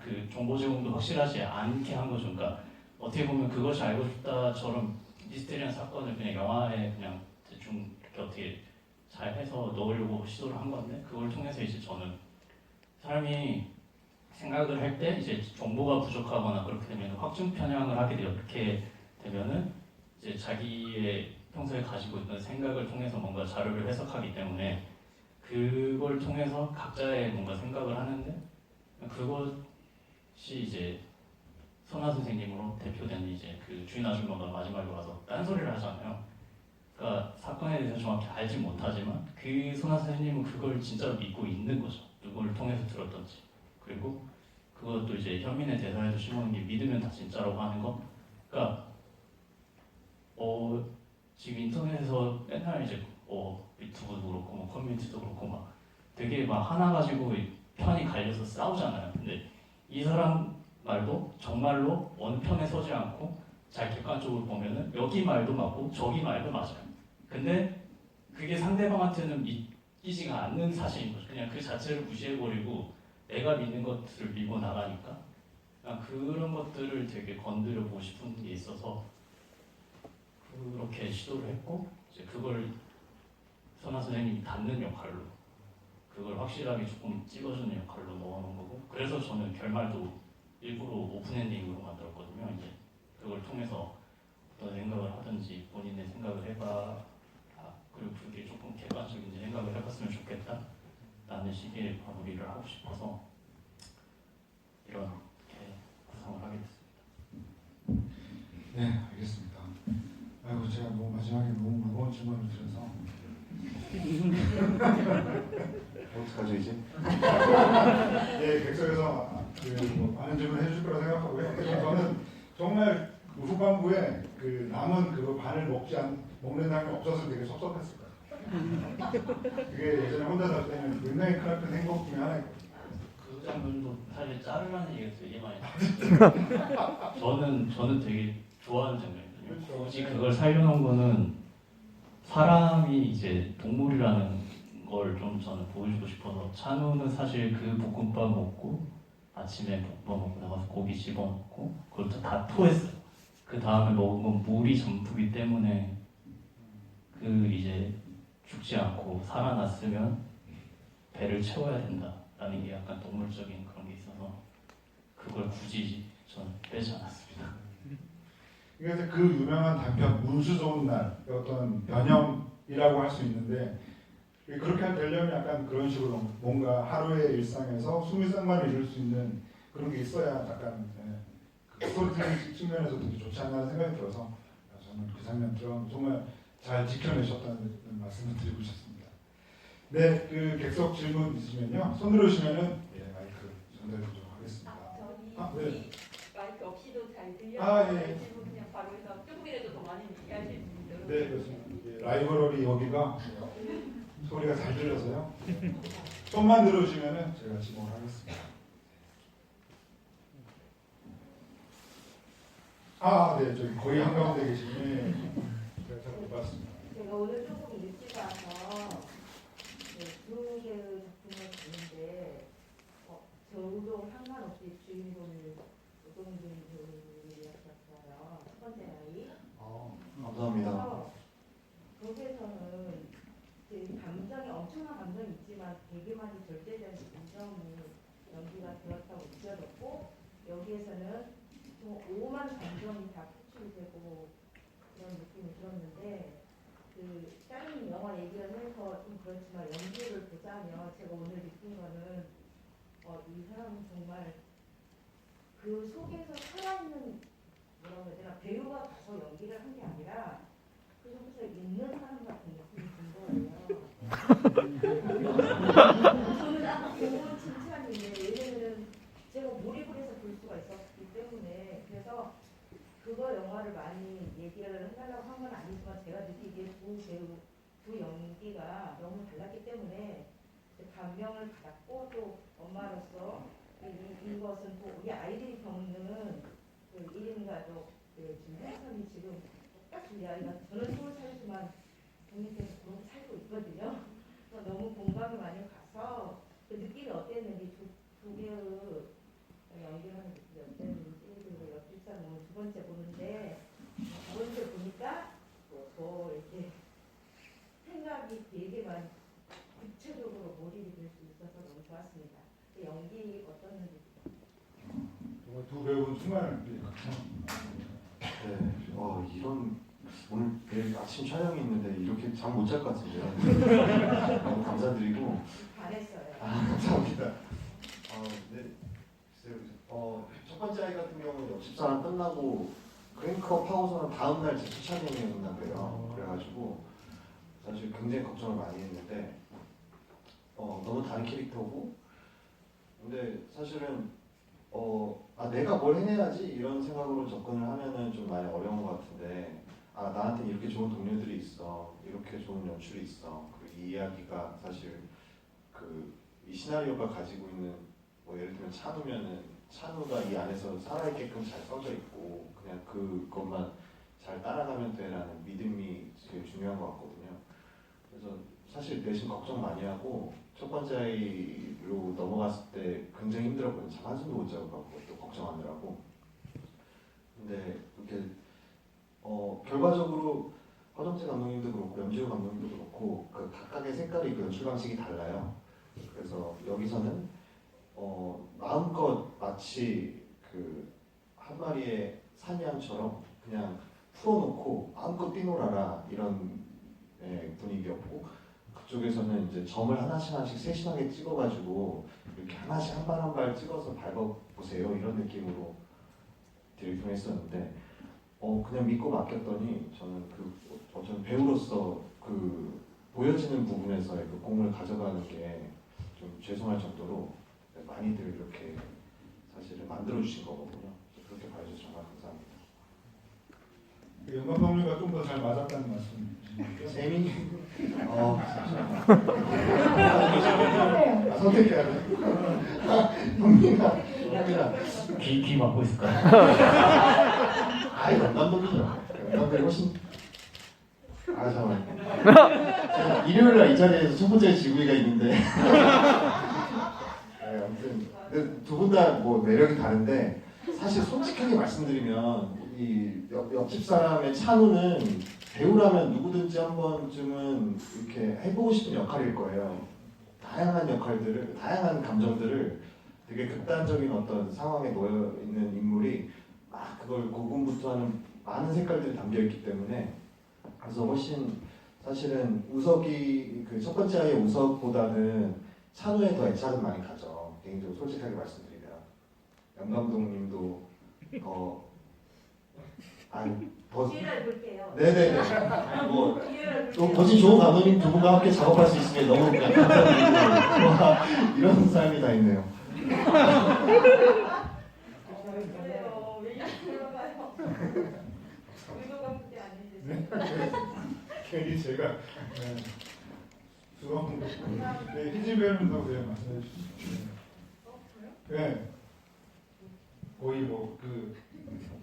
그 정보 제공도 확실하지 않게 한 거죠. 그러니까 어떻게 보면 그것이 알고 싶다처럼 미스테리한 사건을 그냥 영화에 그냥 대충 이렇게 어떻게 잘 해서 넣으려고 시도를 한 건데 그걸 통해서 이제 저는 사람이 생각을 할 때 이제 정보가 부족하거나 그렇게 되면 확증 편향을 하게 돼요. 그렇게 되면은 이제 자기의 평소에 가지고 있던 생각을 통해서 뭔가 자료를 해석하기 때문에 그걸 통해서 각자의 뭔가 생각을 하는데 그것이 이제 선화 선생님으로 대표되는 이제 그 주인 아줌마가 마지막에 와서 딴소리를 하잖아요. 그러니까 사건에 대해서 정확히 알지 못하지만 그 선화 선생님은 그걸 진짜로 믿고 있는 거죠. 누구를 통해서 들었던지. 그리고 그것도 이제 현민의 대사에도 심어놓은 게 믿으면 다 진짜라고 하는 거. 그러니까 지금 인터넷에서 맨날 이제 유튜브도 그렇고 뭐 커뮤니티도 그렇고 막 되게 막 하나 가지고 편이 갈려서 싸우잖아요. 근데 이 사람 말도 정말로 어느 편에 서지 않고 잘 객관적으로 보면은 여기 말도 맞고 저기 말도 맞아요. 근데 그게 상대방한테는 믿기지가 않는 사실인 거죠. 그냥 그 자체를 무시해버리고 내가 믿는 것들을 밀고 나가니까 그런 것들을 되게 건드려 보고 싶은 게 있어서 그렇게 시도를 했고 이제 그걸 선화 선생님이 닫는 역할로 그걸 확실하게 조금 찍어주는 역할로 넣어놓은 거고 그래서 저는 결말도 일부러 오픈엔딩으로 만들었거든요. 이제 그걸 통해서 어떤 생각을 하든지 본인의 생각을 해봐 그리고 그게 조금 객관적인 생각을 해봤으면 좋겠다 라는 식의 마무리를 하고 싶어서 이렇게 구성을 하게 됐습니다. 네, 알겠습니다. 아이고 제가 뭐 마지막에 너무 무거운 질문을 드려서 어떡하죠 이제? 네, 객석에서 뭐 많은 질문을 해줄 거라 생각하고요. 저는 정말 그 후반부에 그 남은 그 반을 먹는 사람이 없어서 되게 섭섭했을 거예요. 그게 예전에 혼자 살 때는 굉장히 큰 행복 중에 하나였거든요. 그 장면도 사실 자르라는 얘기가 되게 많이 나왔어요. 저는 되게 좋아하는 장면이거든요. 굳이 그걸 살려놓은 거는 사람이 이제 동물이라는 걸 좀 저는 보여주고 싶어서 찬우는 사실 그 볶음밥 먹고 아침에 볶음밥 먹고 나가서 고기 집어먹고 그것도 다 토했어요. 그 다음에 먹은 건 물이 전부기 때문에 그 이제 죽지 않고 살아났으면 배를 채워야 된다라는 게 약간 동물적인 그런 게 있어서 그걸 굳이 저는 빼지 않았습니다. 그래서 그 유명한 단편 운수 좋은 날 어떤 변형이라고 할 수 있는데 그렇게 되려면 약간 그런 식으로 뭔가 하루의 일상에서 수미상관을 이룰 수 있는 그런 게 있어야 약간 그 스토리텔링 측면에서 되게 좋지 않나 생각이 들어서 저는 그 장면 들어 정말 잘 지켜내셨다는 말씀을 드리고 싶습니다. 네, 그 객석 질문 있으면요 손 들어주시면은 마이크 전달드리도록 하겠습니다. 저희 네. 마이크 없이도 잘 들려요. 예. 질문 그냥 바로 해서 조금이라도 더 많이 얘기하실 수 있도록. 네, 그렇습니다. 라이브러리 여기가 소리가 잘 들려서요. 손만 들어주시면은 제가 지목을 하겠습니다. 네, 저기 거의 한가운데 계시네. 제가 잘 못 봤습니다. 제가 오늘 조금 일찍 와서 두 개의 작품을 보는데 저도 상관없이 주인공을 노동진 배우였었어요. 첫 번째 아이. 감사합니다. 그래서 거기에서는 이제 감정이 엄청난 감정이 있지만 되게 많이 절제된 감정이 연기가 되었다고 느껴졌고 여기에서는 좀 오만 감정이 다 표출이 되고 그런 느낌이 들었는데 다른 영화 얘기를 해서 좀 그렇지만 연기를 보자면 제가 오늘 느낀 거는 이 사람은 정말 그 속에서 살아있는 뭐라고 해야 되나 배우가 가서 연기를 한 게 아니라 그 속에서 있는 사람 같은 느낌이 든 거예요. 저는 아까 그건 칭찬이에요. 왜냐면은 제가 몰입을 해서 볼 수가 있었기 때문에 그래서 그거 영화를 많이 얘기를 해달라고 한 건 아니지만 제가 느끼기에 두 연기가 너무 달랐기 때문에 감명을 받았고 또 엄마로서 이것은 또 우리 아이들이 겪는 그 1인 가족 지금 혜선이 지금 똑같이 우리 아이가 저는 서울 살지만 국민께서 그렇게 살고 있거든요. 그래서 너무 공감이 많이 가서 그 느낌이 어땠는지 두 개의 연기하는 느낌이 어땠는지 그리고 옆집사는 오늘 두 번째 보는데 두 번째 보니까 생각이 되게만 구체적으로 몰입이 될 수 있어서 너무 좋았습니다. 연기 어떠는지. 정말 두 배우는 정말 네, 이런 오늘 내일 아침 촬영이 있는데 이렇게 잠 못 잘 것 같은데요. 너무 감사드리고. 잘했어요. 감사합니다. 네, 글쎄요. 첫 번째 아이 같은 경우는 옆집 사람 끝나고 크랭크업 하고서는 다음 날 제 첫 촬영이었나 그래요. 그래가지고 사실 굉장히 걱정을 많이 했는데 너무 다른 캐릭터고 근데 사실은 내가 뭘 해내야지 이런 생각으로 접근을 하면은 좀 많이 어려운 것 같은데 나한테 이렇게 좋은 동료들이 있어 이렇게 좋은 연출이 있어 그리고 이 이야기가 사실 이 시나리오가 가지고 있는 뭐 예를 들면 찬우면은 찬우가 이 안에서 살아있게끔 잘 써져 있고 그냥 그것만 잘 따라가면 돼라는 믿음이 제일 중요한 것 같거든요. 그래서 사실 내심 걱정 많이 하고 첫 번째 아이로 넘어갔을 때 굉장히 힘들었거든요. 잠 한숨도 못 자고 그것도 걱정하느라고. 근데 이렇게 결과적으로 허정재 감독님도 그렇고 염지호 감독님도 그렇고 그 각각의 색깔이 그 연출 방식이 달라요. 그래서 여기서는 마음껏 마치 한 마리의 사냥처럼 그냥 풀어놓고 마음껏 뛰놀아라 이런 분위기였고 그쪽에서는 이제 점을 하나씩 세심하게 찍어가지고 이렇게 하나씩 한 발 한 발 찍어서 밟아보세요 이런 느낌으로 디렉팅을 했었는데 그냥 믿고 맡겼더니 저는 저는 배우로서 보여지는 부분에서의 공을 가져가는 게 좀 죄송할 정도로 많이들 이렇게 사실은 만들어주신 거거든요. 그렇게 봐주셔서 정말 감사합니다. 영감 감독님과 좀 더 잘 맞았다는 말씀이시죠? 재미 선택해야 돼. 형민아 귀 막고 있을까요? 영감독이죠. 영감독이 훨씬 잠깐만 일요일날 이 자리에서 첫 번째 지구이가 있는데 아무튼 두 분 다 뭐 매력이 다른데 사실 솔직하게 말씀드리면 이 옆집 사람의 찬우는 배우라면 누구든지 한 번쯤은 이렇게 해보고 싶은 역할일 거예요. 다양한 역할들을, 다양한 감정들을 되게 극단적인 어떤 상황에 놓여 있는 인물이 막 그걸 고군분투하는 많은 색깔들이 담겨 있기 때문에 그래서 훨씬 사실은 우석이 첫 번째 아이의 우석보다는 찬우에 더 애착은 많이 가죠. 개인적으로 솔직하게 말씀드리면 영 감독님도 더 기회를 볼게요. 네네네. 또 거진 좋은 감독님 두 분과 함께 작업할 수 있으면 너무 그냥 감사드리고 이런 삶이 다 있네요. 그래요. 왜 이렇게 들어가요? 의도가 그게 아니지. 괜히 제가 죄송합니다. 희지 배우님도 그냥 말씀해 주시죠. 네. 거의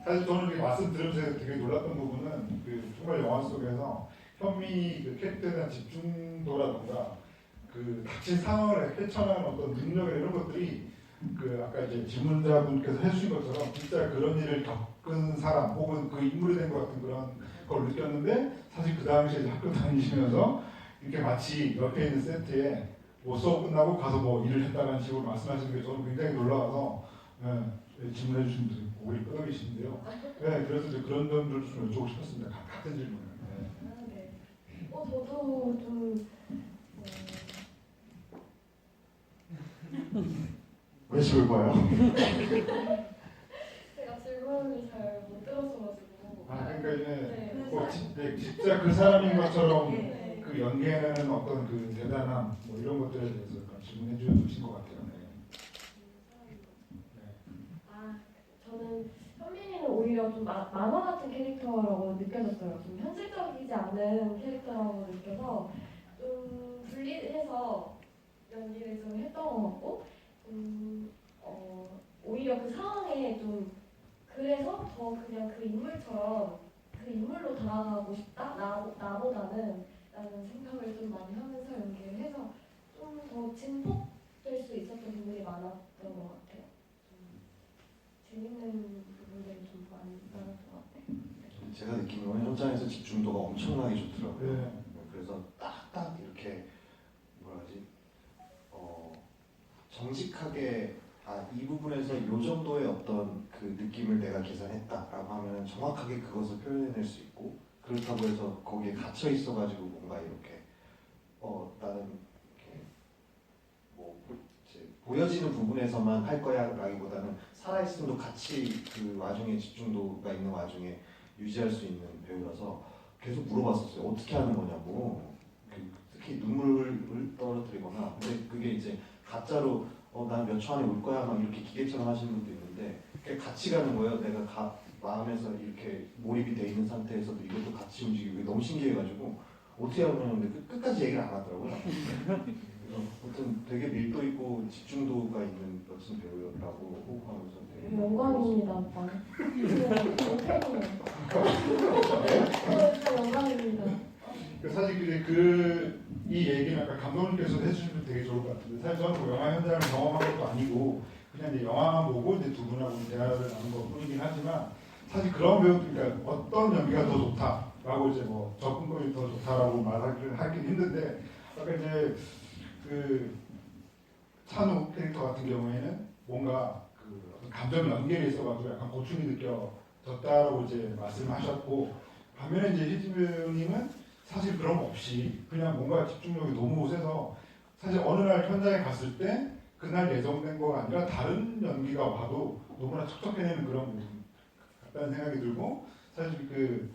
사실 저는 이렇게 말씀 들으면서 되게 놀랐던 부분은 정말 영화 속에서 현민이 캐릭터에 대한 집중도라던가 닥친 상황을 헤쳐나가는 어떤 능력 이런 것들이 아까 이제 질문자분께서 해주신 것처럼 진짜 그런 일을 겪은 사람 혹은 그 인물이 된 것 같은 그런 걸 느꼈는데 사실 그 당시에 이제 학교 다니시면서 이렇게 마치 옆에 있는 세트에 수업 끝나고 가서 뭐 일을 했다는 식으로 말씀하시는 게 저는 굉장히 놀라워서 질문해 주신 분이 오래 끄덕이시는데요. 네, 그래서 이제 그런 점들을 좀 여쭤보고 싶었습니다. 같은 질문을. 네. 저도 좀 왜 집을 봐요? 제가 질문을 잘 못 들었어가지고. 그러니까 이제 네. 진짜 그 사람인 것처럼 네. 연기해내는 어떤 대단함 뭐 이런 것들에 대해서 질문해 주신 것 같아요. 저는 현민이는 오히려 좀 만화 같은 캐릭터라고 느껴졌어요. 좀 현실적이지 않은 캐릭터라고 느껴서 좀 분리해서 연기를 좀 했던 것 같고 오히려 그 상황에 좀 그래서 더 그냥 그 인물처럼 그 인물로 다가가고 싶다? 나보다는 라는 생각을 좀 많이 하면서 연기를 해서 좀 더 진폭될 수 있었던 부분이 많았던 것 같아요. 재밌는 부분들이 좀 많이 나왔던 것 같아요. 제가 느낀 건 현장에서 집중도가 엄청나게 좋더라고요. 네. 그래서 딱딱 이렇게 뭐라 하지 정직하게 이 부분에서 이 정도의 어떤 그 느낌을 내가 계산했다라고 하면 정확하게 그것을 표현해낼 수 있고 그렇다고 해서 거기에 갇혀 있어가지고 뭔가 이렇게 나는 이렇게 뭐 이제 보여지는 부분에서만 할 거야라기보다는 살아있음도 같이 그 와중에 집중도가 있는 와중에 유지할 수 있는 배우라서 계속 물어봤었어요. 어떻게 하는 거냐고. 특히 눈물을 떨어뜨리거나 근데 그게 이제 가짜로 난 몇 초 안에 울 거야 막 이렇게 기계처럼 하시는 분도 있는데 그게 같이 가는 거예요. 내가 마음에서 이렇게 몰입이 돼 있는 상태에서도 이것도 같이 움직이고 너무 신기해가지고 어떻게 하면 근데 끝까지 얘기를 안 하더라고요. 그래서 아무튼 되게 밀도 있고 집중도가 있는 멋진 배우였다고 호흡하면서 되게 영광입니다, 오빠. 진짜 영광입니다. 사실 이 얘기는 아까 감독님께서 해주시면 되게 좋을 것 같은데 사실 저는 뭐 영화 현장을 경험한 것도 아니고 그냥 이제 영화만 보고 이제 두 분하고 대화를 나눈 것 뿐이긴 하지만 사실 그런 배우들 그러니까 어떤 연기가 더 좋다라고 이제 뭐 접근법이 더 좋다라고 말하긴 힘든데 아까 이제 그 찬우 캐릭터 같은 경우에는 뭔가 그 어떤 감정 연계에 있어가지고 약간 고충이 느껴졌다라고 이제 말씀하셨고 반면에 이제 희진님은 사실 그런 거 없이 그냥 뭔가 집중력이 너무 세서 사실 어느 날 현장에 갔을 때 그날 예정된 거가 아니라 다른 연기가 와도 너무나 척척해내는 그런 부분 같다는 생각이 들고 사실 그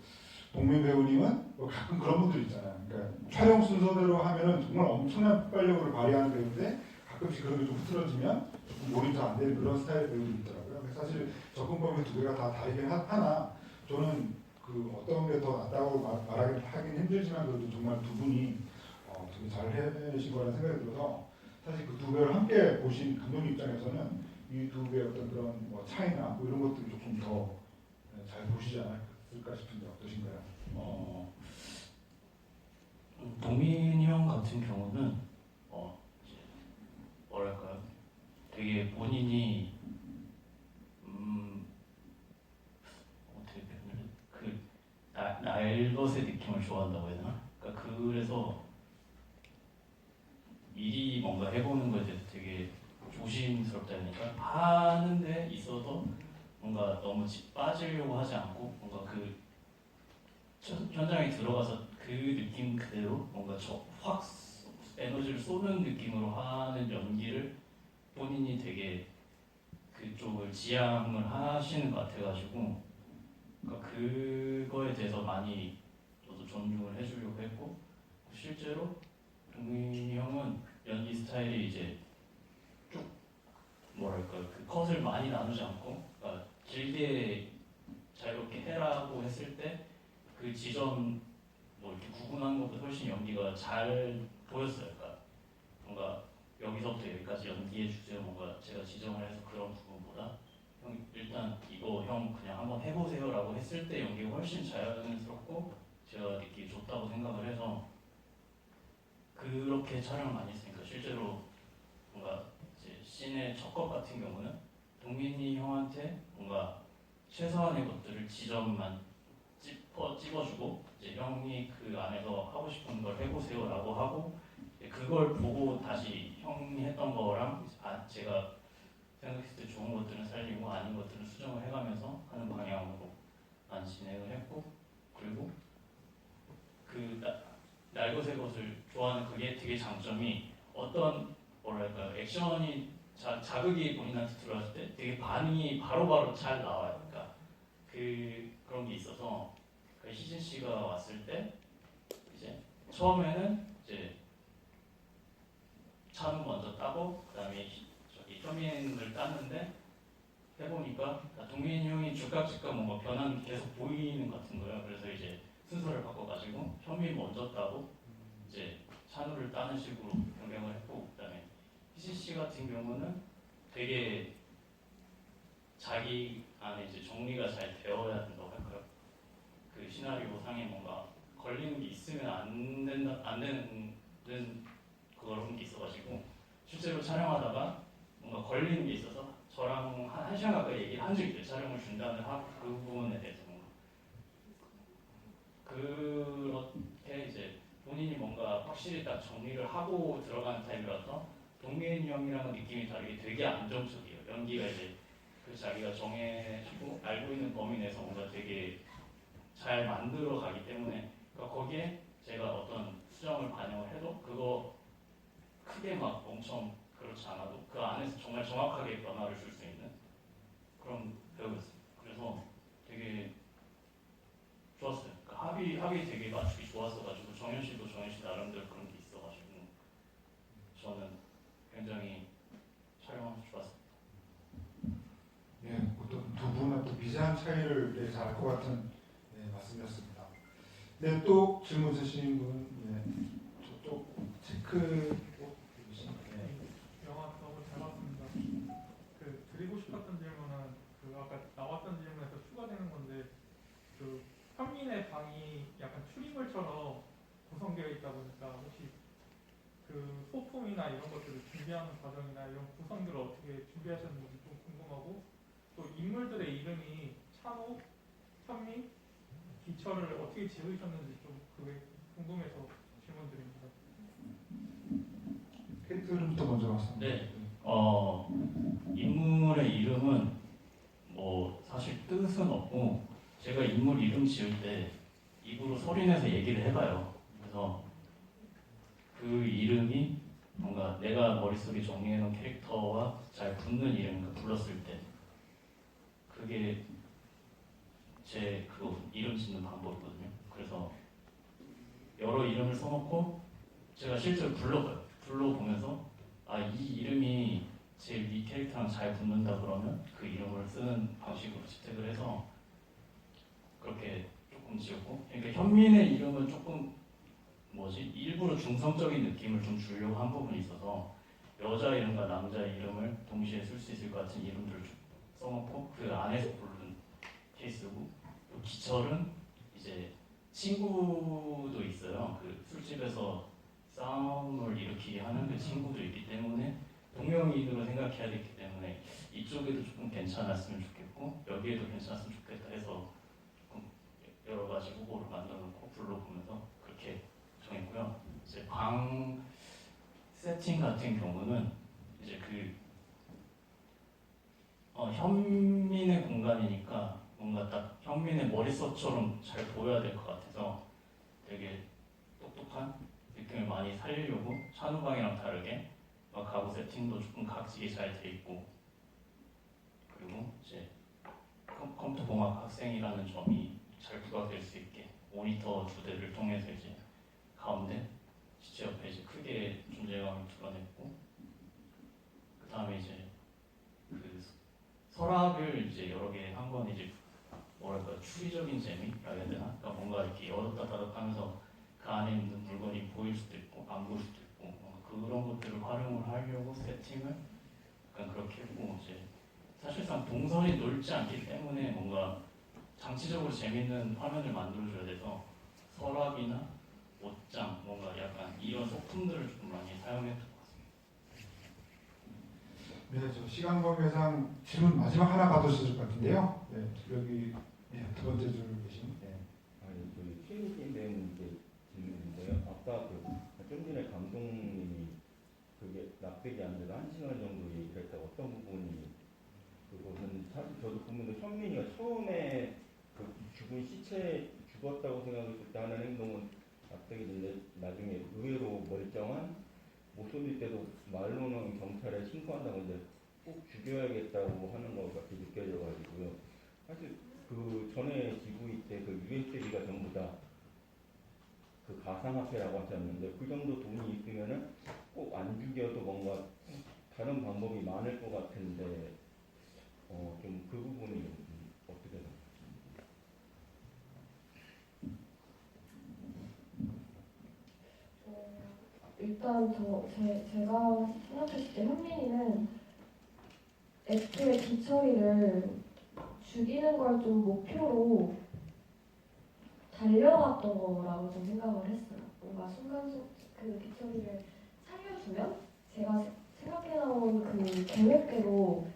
동민 배우님은 뭐 가끔 그런 분들 있잖아요. 그러니까 촬영 순서대로 하면은 정말 엄청난 폭발력을 발휘하는 배우인데 가끔씩 그런 게 좀 흐트러지면 조금 몰입 잘 안 되는 그런 스타일의 배우들이 있더라고요. 그래서 사실 접근법이 두 개가 다 다르긴 하나 저는 그 어떤 게 더 낫다고 하긴 힘들지만 그래도 정말 두 분이 되게 잘 해내신 거라는 생각이 들어서 사실 그 두 배를 함께 보신 감독님 입장에서는 이 두 배의 어떤 그런 뭐 차이나 뭐 이런 것들이 조금 더 잘 보시지 않았을까 싶은데 어떠신가요? 동민이 형 같은 경우는 이제 뭐랄까요? 되게 본인이 어떻게 표현을 그 날것의 느낌을 좋아한다고 해야 되나? 그러니까 그래서 미리 뭔가 해보는 거에 대해서 되게 조심스럽다 보니까 하는 데 있어서 뭔가 너무 빠지려고 하지 않고 뭔가 그 현장에 들어가서 그 느낌 그대로 뭔가 확 에너지를 쏘는 느낌으로 하는 연기를 본인이 되게 그쪽을 지향을 하시는 것 같아가지고 그러니까 그거에 대해서 많이 저도 존중을 해주려고 했고 실제로 동민이 형은 연기 스타일이 이제 쭉 뭐랄까 그 컷을 많이 나누지 않고 그러니까 길게 자유롭게 해라고 했을 때 그 지점 뭐 이렇게 구분한 것보다 훨씬 연기가 잘 보였어요. 그러니까 뭔가 여기서부터 여기까지 연기해 주세요. 뭔가 제가 지정을 해서 그런 부분보다 형 일단 이거 형 그냥 한번 해보세요라고 했을 때 연기가 훨씬 자연스럽고 제가 느끼기 좋다고 생각을 해서 그렇게 촬영을 많이 했으니까 실제로 뭔가 이제 씬의 첫 것 같은 경우는 동민이 형한테 뭔가 최소한의 것들을 지점만 찝어주고 이제 형이 그 안에서 하고 싶은 걸 해보세요라고 하고 그걸 보고 다시 형이 했던 거랑 제가 생각했을 때 좋은 것들은 살리고 아닌 것들은 수정을 해가면서 하는 방향으로 많이 진행을 했고 그리고 그 날것의 것을 좋아하는 그게 되게 장점이 어떤 뭐랄까 액션이 자극이 본인한테 들어왔을 때 되게 반응이 바로바로 잘 나와요. 그러니까 그런 게 있어서 그 희진 씨가 왔을 때 이제 처음에는 이제 찬우 먼저 따고 그다음에 저기 현민을 땄는데 해보니까 동민이 형이 즉각 뭔가 변한 게 계속 보이는 것 같은 거예요. 그래서 이제 순서를 바꿔가지고 현민 먼저 따고 이제 찬우를 따는 식으로 변경을 했고 그다음에 희진 씨 같은 경우는 되게 자기 안에 이제 정리가 잘 되어야 된다고 할까요? 그 시나리오 상에 뭔가 걸리는 게 있으면 안 되는 그런 게 있어가지고 실제로 촬영하다가 뭔가 걸리는 게 있어서 저랑 한 시간 가까이 얘기를 한 적이 있어요. 촬영을 중단을 하고 그 부분에 대해서 뭔가 그렇게 이제 본인이 뭔가 확실히 딱 정리를 하고 들어가는 타입이라서 동민이 형이랑은 느낌이 다르게 되게 안정적이에요. 연기가 이제 그 자기가 정해지고 알고 있는 범위 내에서 뭔가 되게 잘 만들어 가기 때문에 그러니까 거기에 제가 어떤 수정을 반영을 해도 그거 크게 막 엄청 그렇지 않아도 그 안에서 정말 정확하게 변화를 줄 수 있는 그런 배우였어요. 그래서 되게 좋았어요. 그러니까 합이 되게 맞추기 좋았어가지고 정현 씨도 정현 씨 나름대로 그런 게 있어가지고 저는 굉장히 촬영하면서 좋았어요. 예, 어떤 두 분은 또 미세한 차이를 잘알 것 같은 말씀이었습니다. 네, 또 질문 있으신 분, 저쪽 체크. 영화 너무 잘 봤습니다. 그 드리고 싶었던 질문은 그 아까 나왔던 질문에서 추가되는 건데 그 현민의 방이 약간 추리물처럼 구성되어 있다 보니까 혹시 그 소품이나 이런 것들을 준비하는 과정이나 이런 구성들을 어떻게 준비하셨는지 좀 궁금하고 또 인물들의 이름이 찬호, 현민, 기철을 어떻게 지으셨는지 좀 그게 궁금해서 질문드립니다. 캐릭터부터 먼저 말씀드립니다. 네. 인물의 이름은 뭐 사실 뜻은 없고 제가 인물 이름 지을 때 입으로 소리내서 얘기를 해봐요. 그래서 그 이름이 뭔가 내가 머릿속에 정리해놓은 캐릭터와 잘 붙는 이름인가 불렀을 때 그게 제 그 이름 짓는 방법이거든요. 그래서 여러 이름을 써놓고 제가 실제로 불러봐요. 불러보면서 아, 이 이름이 제 이 캐릭터랑 잘 붙는다 그러면 그 이름을 쓰는 방식으로 채택을 해서 그렇게 조금 지었고 그러니까 현민의 이름은 조금 일부러 중성적인 느낌을 좀 주려고 한 부분이 있어서 여자 이름과 남자 이름을 동시에 쓸 수 있을 것 같은 이름들을 좀 써놓고 그 안에서 부르는 케이스고 또 기철은 이제 친구도 있어요. 그 술집에서 싸움을 일으키게 하는 그 친구도 있기 때문에 동명이인으로 생각해야 되기 때문에 이쪽에도 조금 괜찮았으면 좋겠고 여기에도 괜찮았으면 좋겠다 해서 조금 여러 가지 후보를 만들어 놓고 불러보면서 그렇게 정했고요. 이제 방 세팅 같은 경우는 이제 현민의 공간이니까 뭔가 딱 현민의 머릿속처럼 잘 보여야 될 것 같아서 되게 똑똑한 느낌을 많이 살리려고 찬우방이랑 다르게 가구 세팅도 조금 각지게 잘 돼 있고 그리고 이제 컴퓨터 공학 학생이라는 점이 잘 부각될 수 있게 모니터 2대를 통해서 이제 가운데 시체 옆에 이제 크게 존재감을 드러냈고 그 다음에 이제 그 서랍을 이제 여러 개 한 건 이제 뭐랄까 추리적인 재미라 해야 되나? 그러니까 뭔가 이렇게 열었다 닫았다면서 그 안에 있는 물건이 보일 수도 있고 안 보일 수도 있고 그런 것들을 활용을 하려고 세팅을 약간 그렇게 했고 이제 사실상 동선이 넓지 않기 때문에 뭔가 장치적으로 재밌는 화면을 만들어줘야 돼서 서랍이나 옷장 뭔가 약간 이런 소품들을 좀 많이 사용했던 것 같습니다. 네, 저 시간 관계상 질문 마지막 하나 받으실 것 같은데요. 네, 여기 두 번째 줄 계신. 네. 아니, 그 최우진 배우님께 질문인데요. 아까 좀 전에 감독님이 그게 납득이 안 돼서 1시간 정도 얘기를 했다고 어떤 부분이 그것은 사실 저도 보면 현민이가 처음에 그 죽은 시체 죽었다고 생각했을 때 하는 행동은 납득이 되는데 나중에 의외로 멀쩡한 목소리 때도 말로는 경찰에 신고한다고 이제 꼭 죽여야겠다고 하는 것 같이 느껴져가지고요. 사실 그 전에 지구이 때 그 USB가 전부 다 그 가상화폐라고 하셨는데 그 정도 돈이 있으면은 꼭 안 죽여도 뭔가 다른 방법이 많을 것 같은데 좀 그 부분이 어떻게 생각하십니까? 일단 제가 생각했을 때 현민이는 애초에 기철이를 죽이는 걸 좀 목표로 달려왔던 거라고 좀 생각을 했어요. 뭔가 그 기철이를 살려주면 제가 생각해놓은 그 계획대로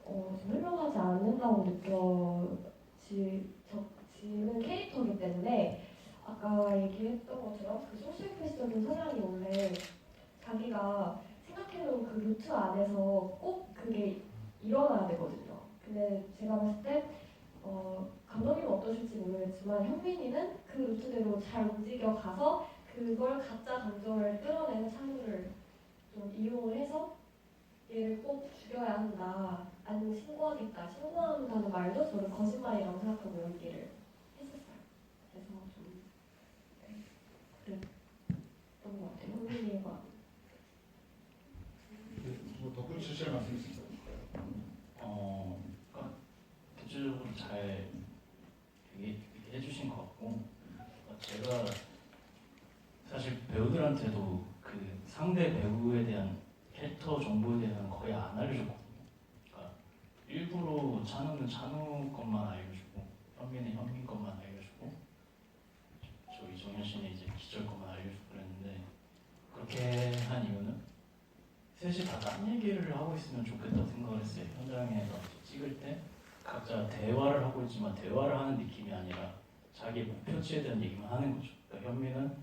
좀 흘러가지 않는다고 느껴지는 캐릭터이기 때문에 아까 얘기했던 것처럼 그 소셜 패션은 성향이 원래 자기가 생각해놓은 그 루트 안에서 꼭 그게 일어나야 되거든요. 근데 제가 봤을 때 감독님은 어떠실지 모르겠지만 현민이는 그 루트대로 잘 움직여 가서 그걸 가짜 감정을 끌어내는 찬우를 좀 이용을 해서 얘를 꼭 죽여야 한다, 아니면 신고하겠다, 신고한다는 말도 저는 거짓말이라고 생각하고 얘기를 했었어요. 그래서 좀 그랬던 것 같아요. 현민이가. 뭐 덧붙이실 말씀 있으세요? 그러니까 구체적으로 잘 해주신 것 같고, 제가 사실 배우들한테도 그 상대 배우에 대한 캐릭터 정보에 대해서는 거의 안 알려줬거든요. 그러니까 일부러 찬우는 찬우 것만 알려주고, 현민은 현민 것만 알려주고, 저 이정현 씨는 이제 기절 것만 알려주고 그랬는데, 그렇게 한 이유는 셋이 다 딴 얘기를 하고 있으면 좋겠다고 생각을 했어요. 현장에서 찍을 때 각자 대화를 하고 있지만 대화를 하는 느낌이 아니라 자기의 목표치에 대한 얘기만 하는 거죠. 그러니까 현민은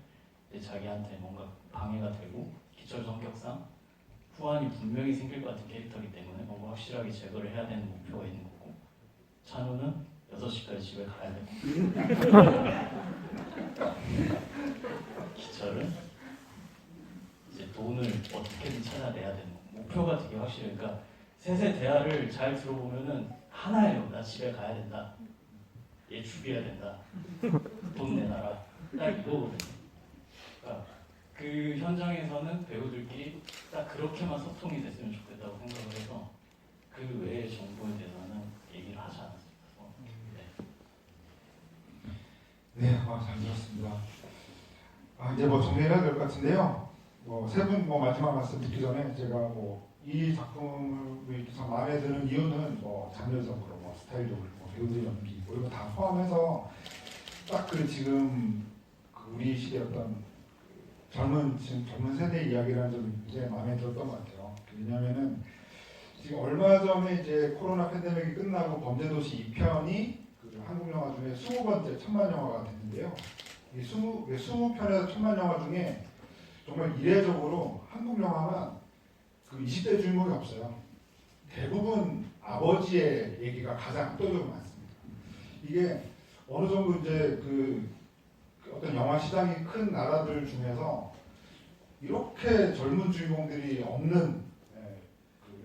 이제 자기한테 뭔가 방해가 되고 기철 성격상 후환이 분명히 생길 것 같은 캐릭터이기 때문에 뭔가 확실하게 제거를 해야 되는 목표가 있는 거고, 찬우는 6시까지 집에 가야 되고 기철은 이제 돈을 어떻게든 찾아내야 되는 거. 목표가 되게 확실해요. 그러니까 셋의 대화를 잘 들어보면은 하나예요. 나 집에 가야 된다. 얘 죽여야 된다. 돈 내놔라. 딱 이거거든요. 그러니까 그 현장에서는 배우들끼리 딱 그렇게만 소통이 됐으면 좋겠다고 생각을 해서 그 외의 정보에 대해서는 얘기를 하지 않았어요. 네, 잘 들었습니다. 이제 뭐 정리해야 될 것 같은데요. 세 분 마지막 말씀 듣기 전에 제가 이 작품을 참 마음에 드는 이유는 장르적으로, 스타일적으로, 배우들 연기, 이거 다 포함해서 딱 지금 우리 시대 어떤 젊은 세대 이야기라는 점이 굉장히 마음에 들었던 것 같아요. 왜냐하면은 지금 얼마 전에 이제 코로나 팬데믹이 끝나고 범죄도시 2편이 한국 영화 중에 20번째 천만 영화가 됐는데요. 이 20편에서 천만 영화 중에 정말 이례적으로 한국 영화만 20대 주인공이 없어요. 대부분 아버지의 얘기가 가장 압도적으로 많습니다. 이게 어느 정도 이제 어떤 영화 시장이 큰 나라들 중에서 이렇게 젊은 주인공들이 없는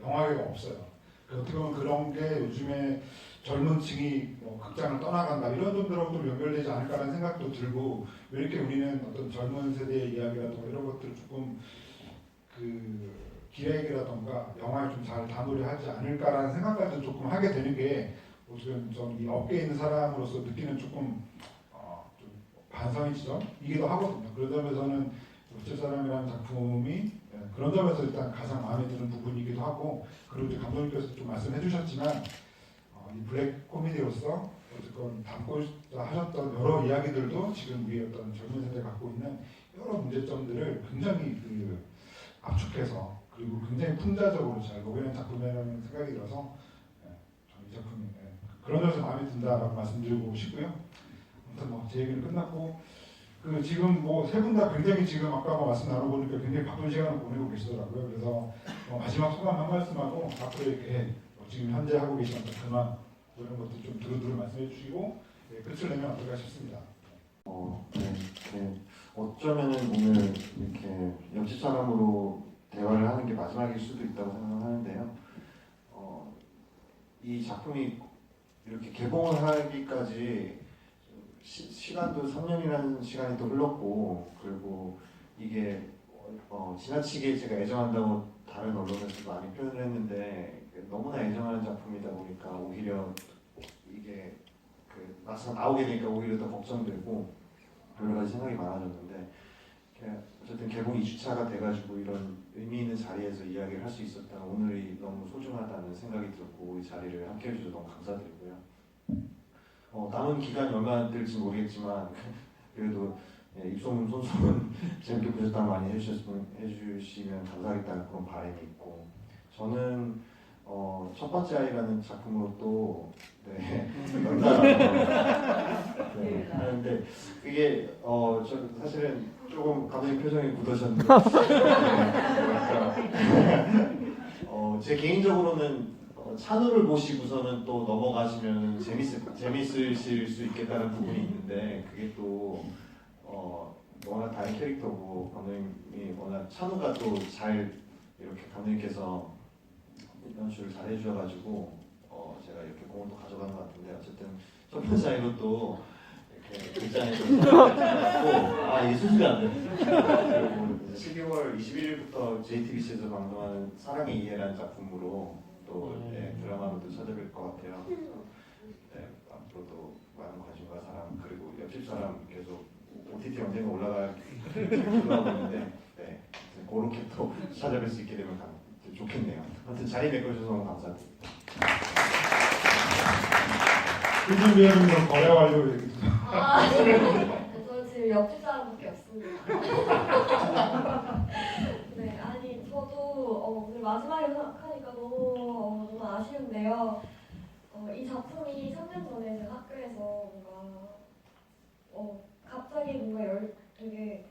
영화계가 없어요. 어떻게 보면 그런 게 요즘에 젊은 층이 극장을 떠나간다 이런 점들하고 좀 연결되지 않을까라는 생각도 들고, 왜 이렇게 우리는 어떤 젊은 세대의 이야기라든가 이런 것들을 조금 기획이라든가 영화에 좀 잘 담으려 하지 않을까라는 생각까지 조금 하게 되는 게 지금 좀 이 업계에 있는 사람으로서 느끼는 조금 좀 반성의 지점이기도 하거든요. 그런 점에서는 어쩔 사람이라는 작품이 그런 점에서 일단 가장 마음에 드는 부분이기도 하고, 그리고 이제 감독님께서 좀 말씀해 주셨지만 이 블랙 코미디로서 어쨌건 담고자 하셨던 여러 이야기들도 지금 우리 어떤 젊은 세대가 갖고 있는 여러 문제점들을 굉장히 압축해서 그리고 굉장히 풍자적으로 잘 녹여낸 작품이라는 생각이 들어서 이 작품이 그런 점에서 마음에 든다라고 말씀드리고 싶고요. 아무튼 제 얘기는 끝났고, 지금 세 분 다 굉장히 지금 아까 말씀 나눠보니까 굉장히 바쁜 시간을 보내고 계시더라고요. 그래서 마지막 소감 한 말씀하고 앞으로 이렇게 지금 현재 하고 계신 어떤 근황 이런 것도 좀 두루두루 말씀해 주시고 끝을 내면 어떨까 싶습니다. 네. 어쩌면은 오늘 이렇게 옆집 사람으로 대화를 하는 게 마지막일 수도 있다고 생각하는데요. 이 작품이 이렇게 개봉을 하기까지 시간도 3년이라는 시간이 또 흘렀고, 그리고 이게 지나치게 제가 애정한다고 다른 언론에서 많이 표현을 했는데 너무나 애정하는 작품이다 보니까 오히려 이게 막상 나오게 되니까 오히려 더 걱정되고 여러 가지 생각이 많아졌는데, 어쨌든 개봉 2주차가 돼가지고 이런 의미 있는 자리에서 이야기를 할 수 있었다는 오늘이 너무 소중하다는 생각이 들고, 이 자리를 함께 해주셔서 너무 감사드리고요. 남은 기간이 얼마나 될지 모르겠지만 그래도 입소문 손소문 재밌게 보셨다고 많이 해주시면 감사하겠다는 그런 바람이 있고, 저는 첫 번째 아이라는 작품으로 또 네, 연달아서 네, 하는데 그게 저 사실은 조금 감독님 표정이 굳으셨는데 제 개인적으로는 찬우를 보시고서는 또 넘어가시면 재밌으실 수 있겠다는 부분이 있는데 그게 또 워낙 다른 캐릭터고 감독님이 워낙 찬우가 또 잘 이렇게 감독님께서 연출을 잘 해주셔가지고 제가 이렇게 공을 또 가져가는 것 같은데 어쨌든 첫 번째 아이로 또 이렇게 극장에서 아 이게 수습이 안 돼. 그리고 이제 12월 21일부터 JTBC에서 방송하는 사랑의 이해라는 작품으로 또 드라마로도 찾아뵐 것 같아요. 그래서 네, 앞으로도 많은 관심과 사랑 그리고 옆집 사람 계속 OTT 언젠가 올라갈 기도하고 있는데 네, 그렇게 또 찾아뵐 수 있게 되면 좋겠네요. 아무튼 자리 메꿔주셔서 너무 감사드립니다. 표준 배우는 거래 완료 얘기. 저는 지금 옆집 사람밖에 없습니다. 네, 아니 저도 오늘 마지막에 생각하니까 너무 아쉬운데요. 이 작품이 3년 전에 제가 학교에서 뭔가 갑자기 뭔가 되게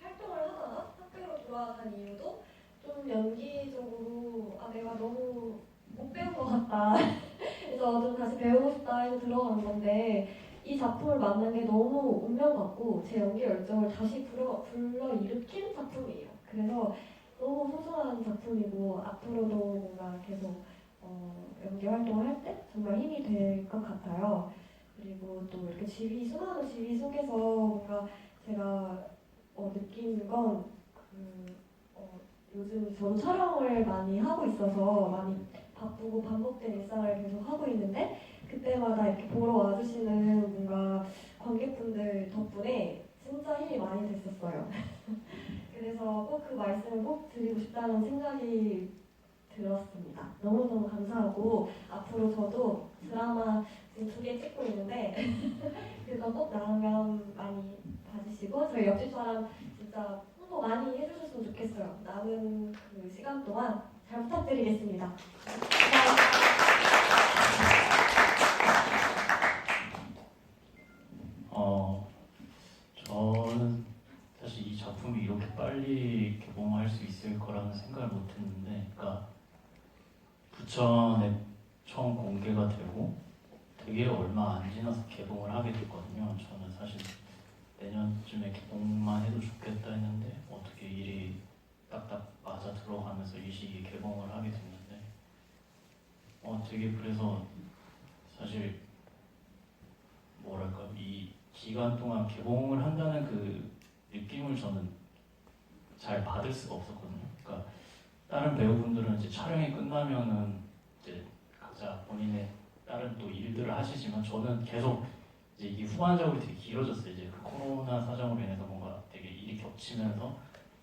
활동을 하다가 학교로 돌아간 이유도 좀 연기적으로 내가 너무 못 배운 것 같다. 그래서 좀 다시 배우고 싶다 해서 들어간 건데 이 작품을 만난 게 너무 운명 같고 제 연기 열정을 다시 불러일으킨 작품이에요. 그래서 너무 소중한 작품이고 앞으로도 뭔가 계속 연기 활동을 할 때 정말 힘이 될 것 같아요. 그리고 또 이렇게 수많은 지휘 속에서 뭔가 제가 느끼는 건 요즘 저도 촬영을 많이 하고 있어서 많이 바쁘고 반복된 일상을 계속 하고 있는데 그때마다 이렇게 보러 와주시는 뭔가 관객분들 덕분에 진짜 힘이 많이 됐었어요. 그래서 꼭 그 말씀을 꼭 드리고 싶다는 생각이 들었습니다. 너무너무 감사하고 앞으로 저도 드라마 지금 2개 찍고 있는데 그거 꼭 나오면 많이 봐주시고 저희 옆집 사람 진짜 홍보 많이 해주셨으면 좋겠어요. 남은 그 시간 동안 잘 부탁드리겠습니다. 저는 사실 이 작품이 이렇게 빨리 개봉할 수 있을 거라는 생각을 못했는데, 그러니까 부천에 처음 공개가 되고 되게 얼마 안 지나서 개봉을 하게 됐거든요. 저는 사실 내년쯤에 개봉만 해도 좋겠다 했는데 어떻게 일이 딱딱 맞아 들어가면서 이 시기에 개봉을 하게 됐는데 되게 그래서 사실 뭐랄까 이 기간 동안 개봉을 한다는 그 느낌을 저는 잘 받을 수가 없었거든요. 그러니까 다른 배우분들은 이제 촬영이 끝나면은 이제 각자 본인의 다른 또 일들을 하시지만 저는 계속 이제 이게 후반적으로 되게 길어졌어요. 이제 그 코로나 사정으로 인해서 뭔가 되게 일이 겹치면서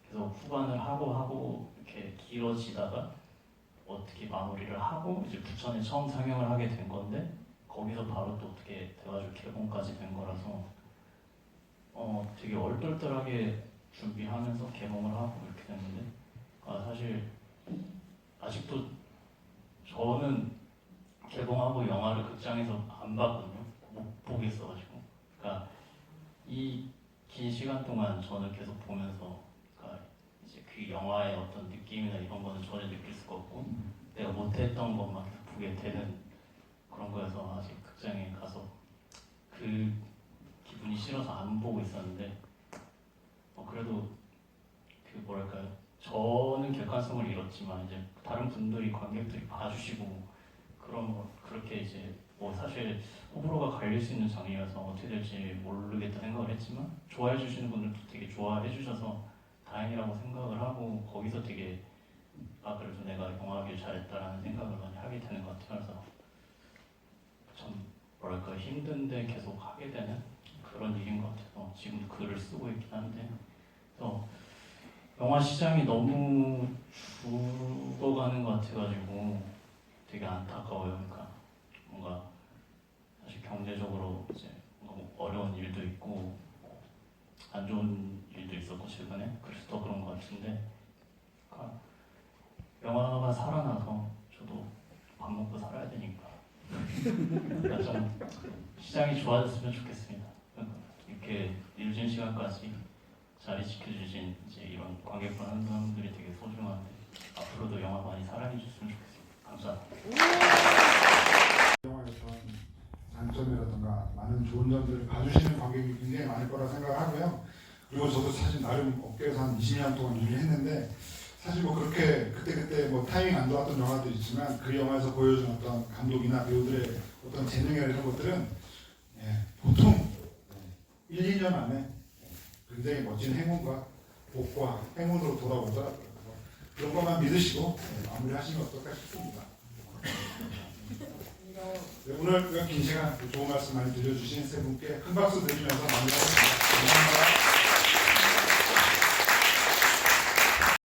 계속 후반을 하고 이렇게 길어지다가 어떻게 마무리를 하고 이제 부천에 처음 상영을 하게 된 건데 거기서 바로 또 어떻게 돼가지고 개봉까지 된 거라서 되게 얼떨떨하게 준비하면서 개봉을 하고 이렇게 됐는데 사실 아직도 저는 개봉하고 영화를 극장에서 안 봤거든요. 못 보겠어가지고. 그러니까 이 긴 시간 동안 저는 계속 보면서 그러니까 이제 그 영화의 어떤 느낌이나 이런 거는 전혀 느낄 수가 없고 내가 못했던 것만 계속 보게 되는 그런 거여서 아직 극장에 가서 그 기분이 싫어서 안 보고 있었는데 그래도 그 뭐랄까요 저는 객관성을 잃었지만 이제 다른 분들이 관객들이 봐주시고 그렇게 이제 사실 호불호가 갈릴 수 있는 장이어서 어떻게 될지 모르겠다 생각을 했지만 좋아해 주시는 분들도 되게 좋아해 주셔서 다행이라고 생각을 하고 거기서 되게 그래도 내가 영화하길 잘했다라는 생각을 많이 하게 되는 것 같아요. 그래서 참 뭐랄까 힘든데 계속 하게 되는 그런 일인 것 같아서 지금 글을 쓰고 있긴 한데 그래서 영화 시장이 너무 죽어가는 것 같아가지고 되게 안타까워요. 그러니까 뭔가 사실 경제적으로 이제 너무 어려운 일도 있고 안 좋은 일도 있었고 최근에 그래서 더 그런 것 같은데 그러니까 영화가 살아나서 저도 밥 먹고 살아야 되니까 그러니까 좀 시장이 좋아졌으면 좋겠습니다. 이렇게 늦은 시간까지 자리 지켜주신 이제 이런 관객분 한 사람들이 되게 소중한데 앞으로도 영화 많이 사랑해 주셨으면 좋겠습니다. 감사합니다. 영화의 어떤 장점이라든가 많은 좋은 점들을 봐주시는 관객이 굉장히 많을 거라 생각하고요. 그리고 저도 사실 나름 업계에서 한 20년 동안 일을 했는데 사실 뭐 그렇게 그때 뭐 타이밍 안 좋았던 영화도 있지만 그 영화에서 보여준 어떤 감독이나 배우들의 어떤 재능이나 이런 것들은 보통 1, 2년 안에 굉장히 멋진 행운과 복과 행운으로 돌아오더라고요. 그런 것만 믿으시고 마무리하시면 어떨까 싶습니다. 네, 오늘 긴 시간 좋은 말씀 많이 들려주신 세 분께 큰 박수 드리면서 마무리하겠습니다. 감사합니다.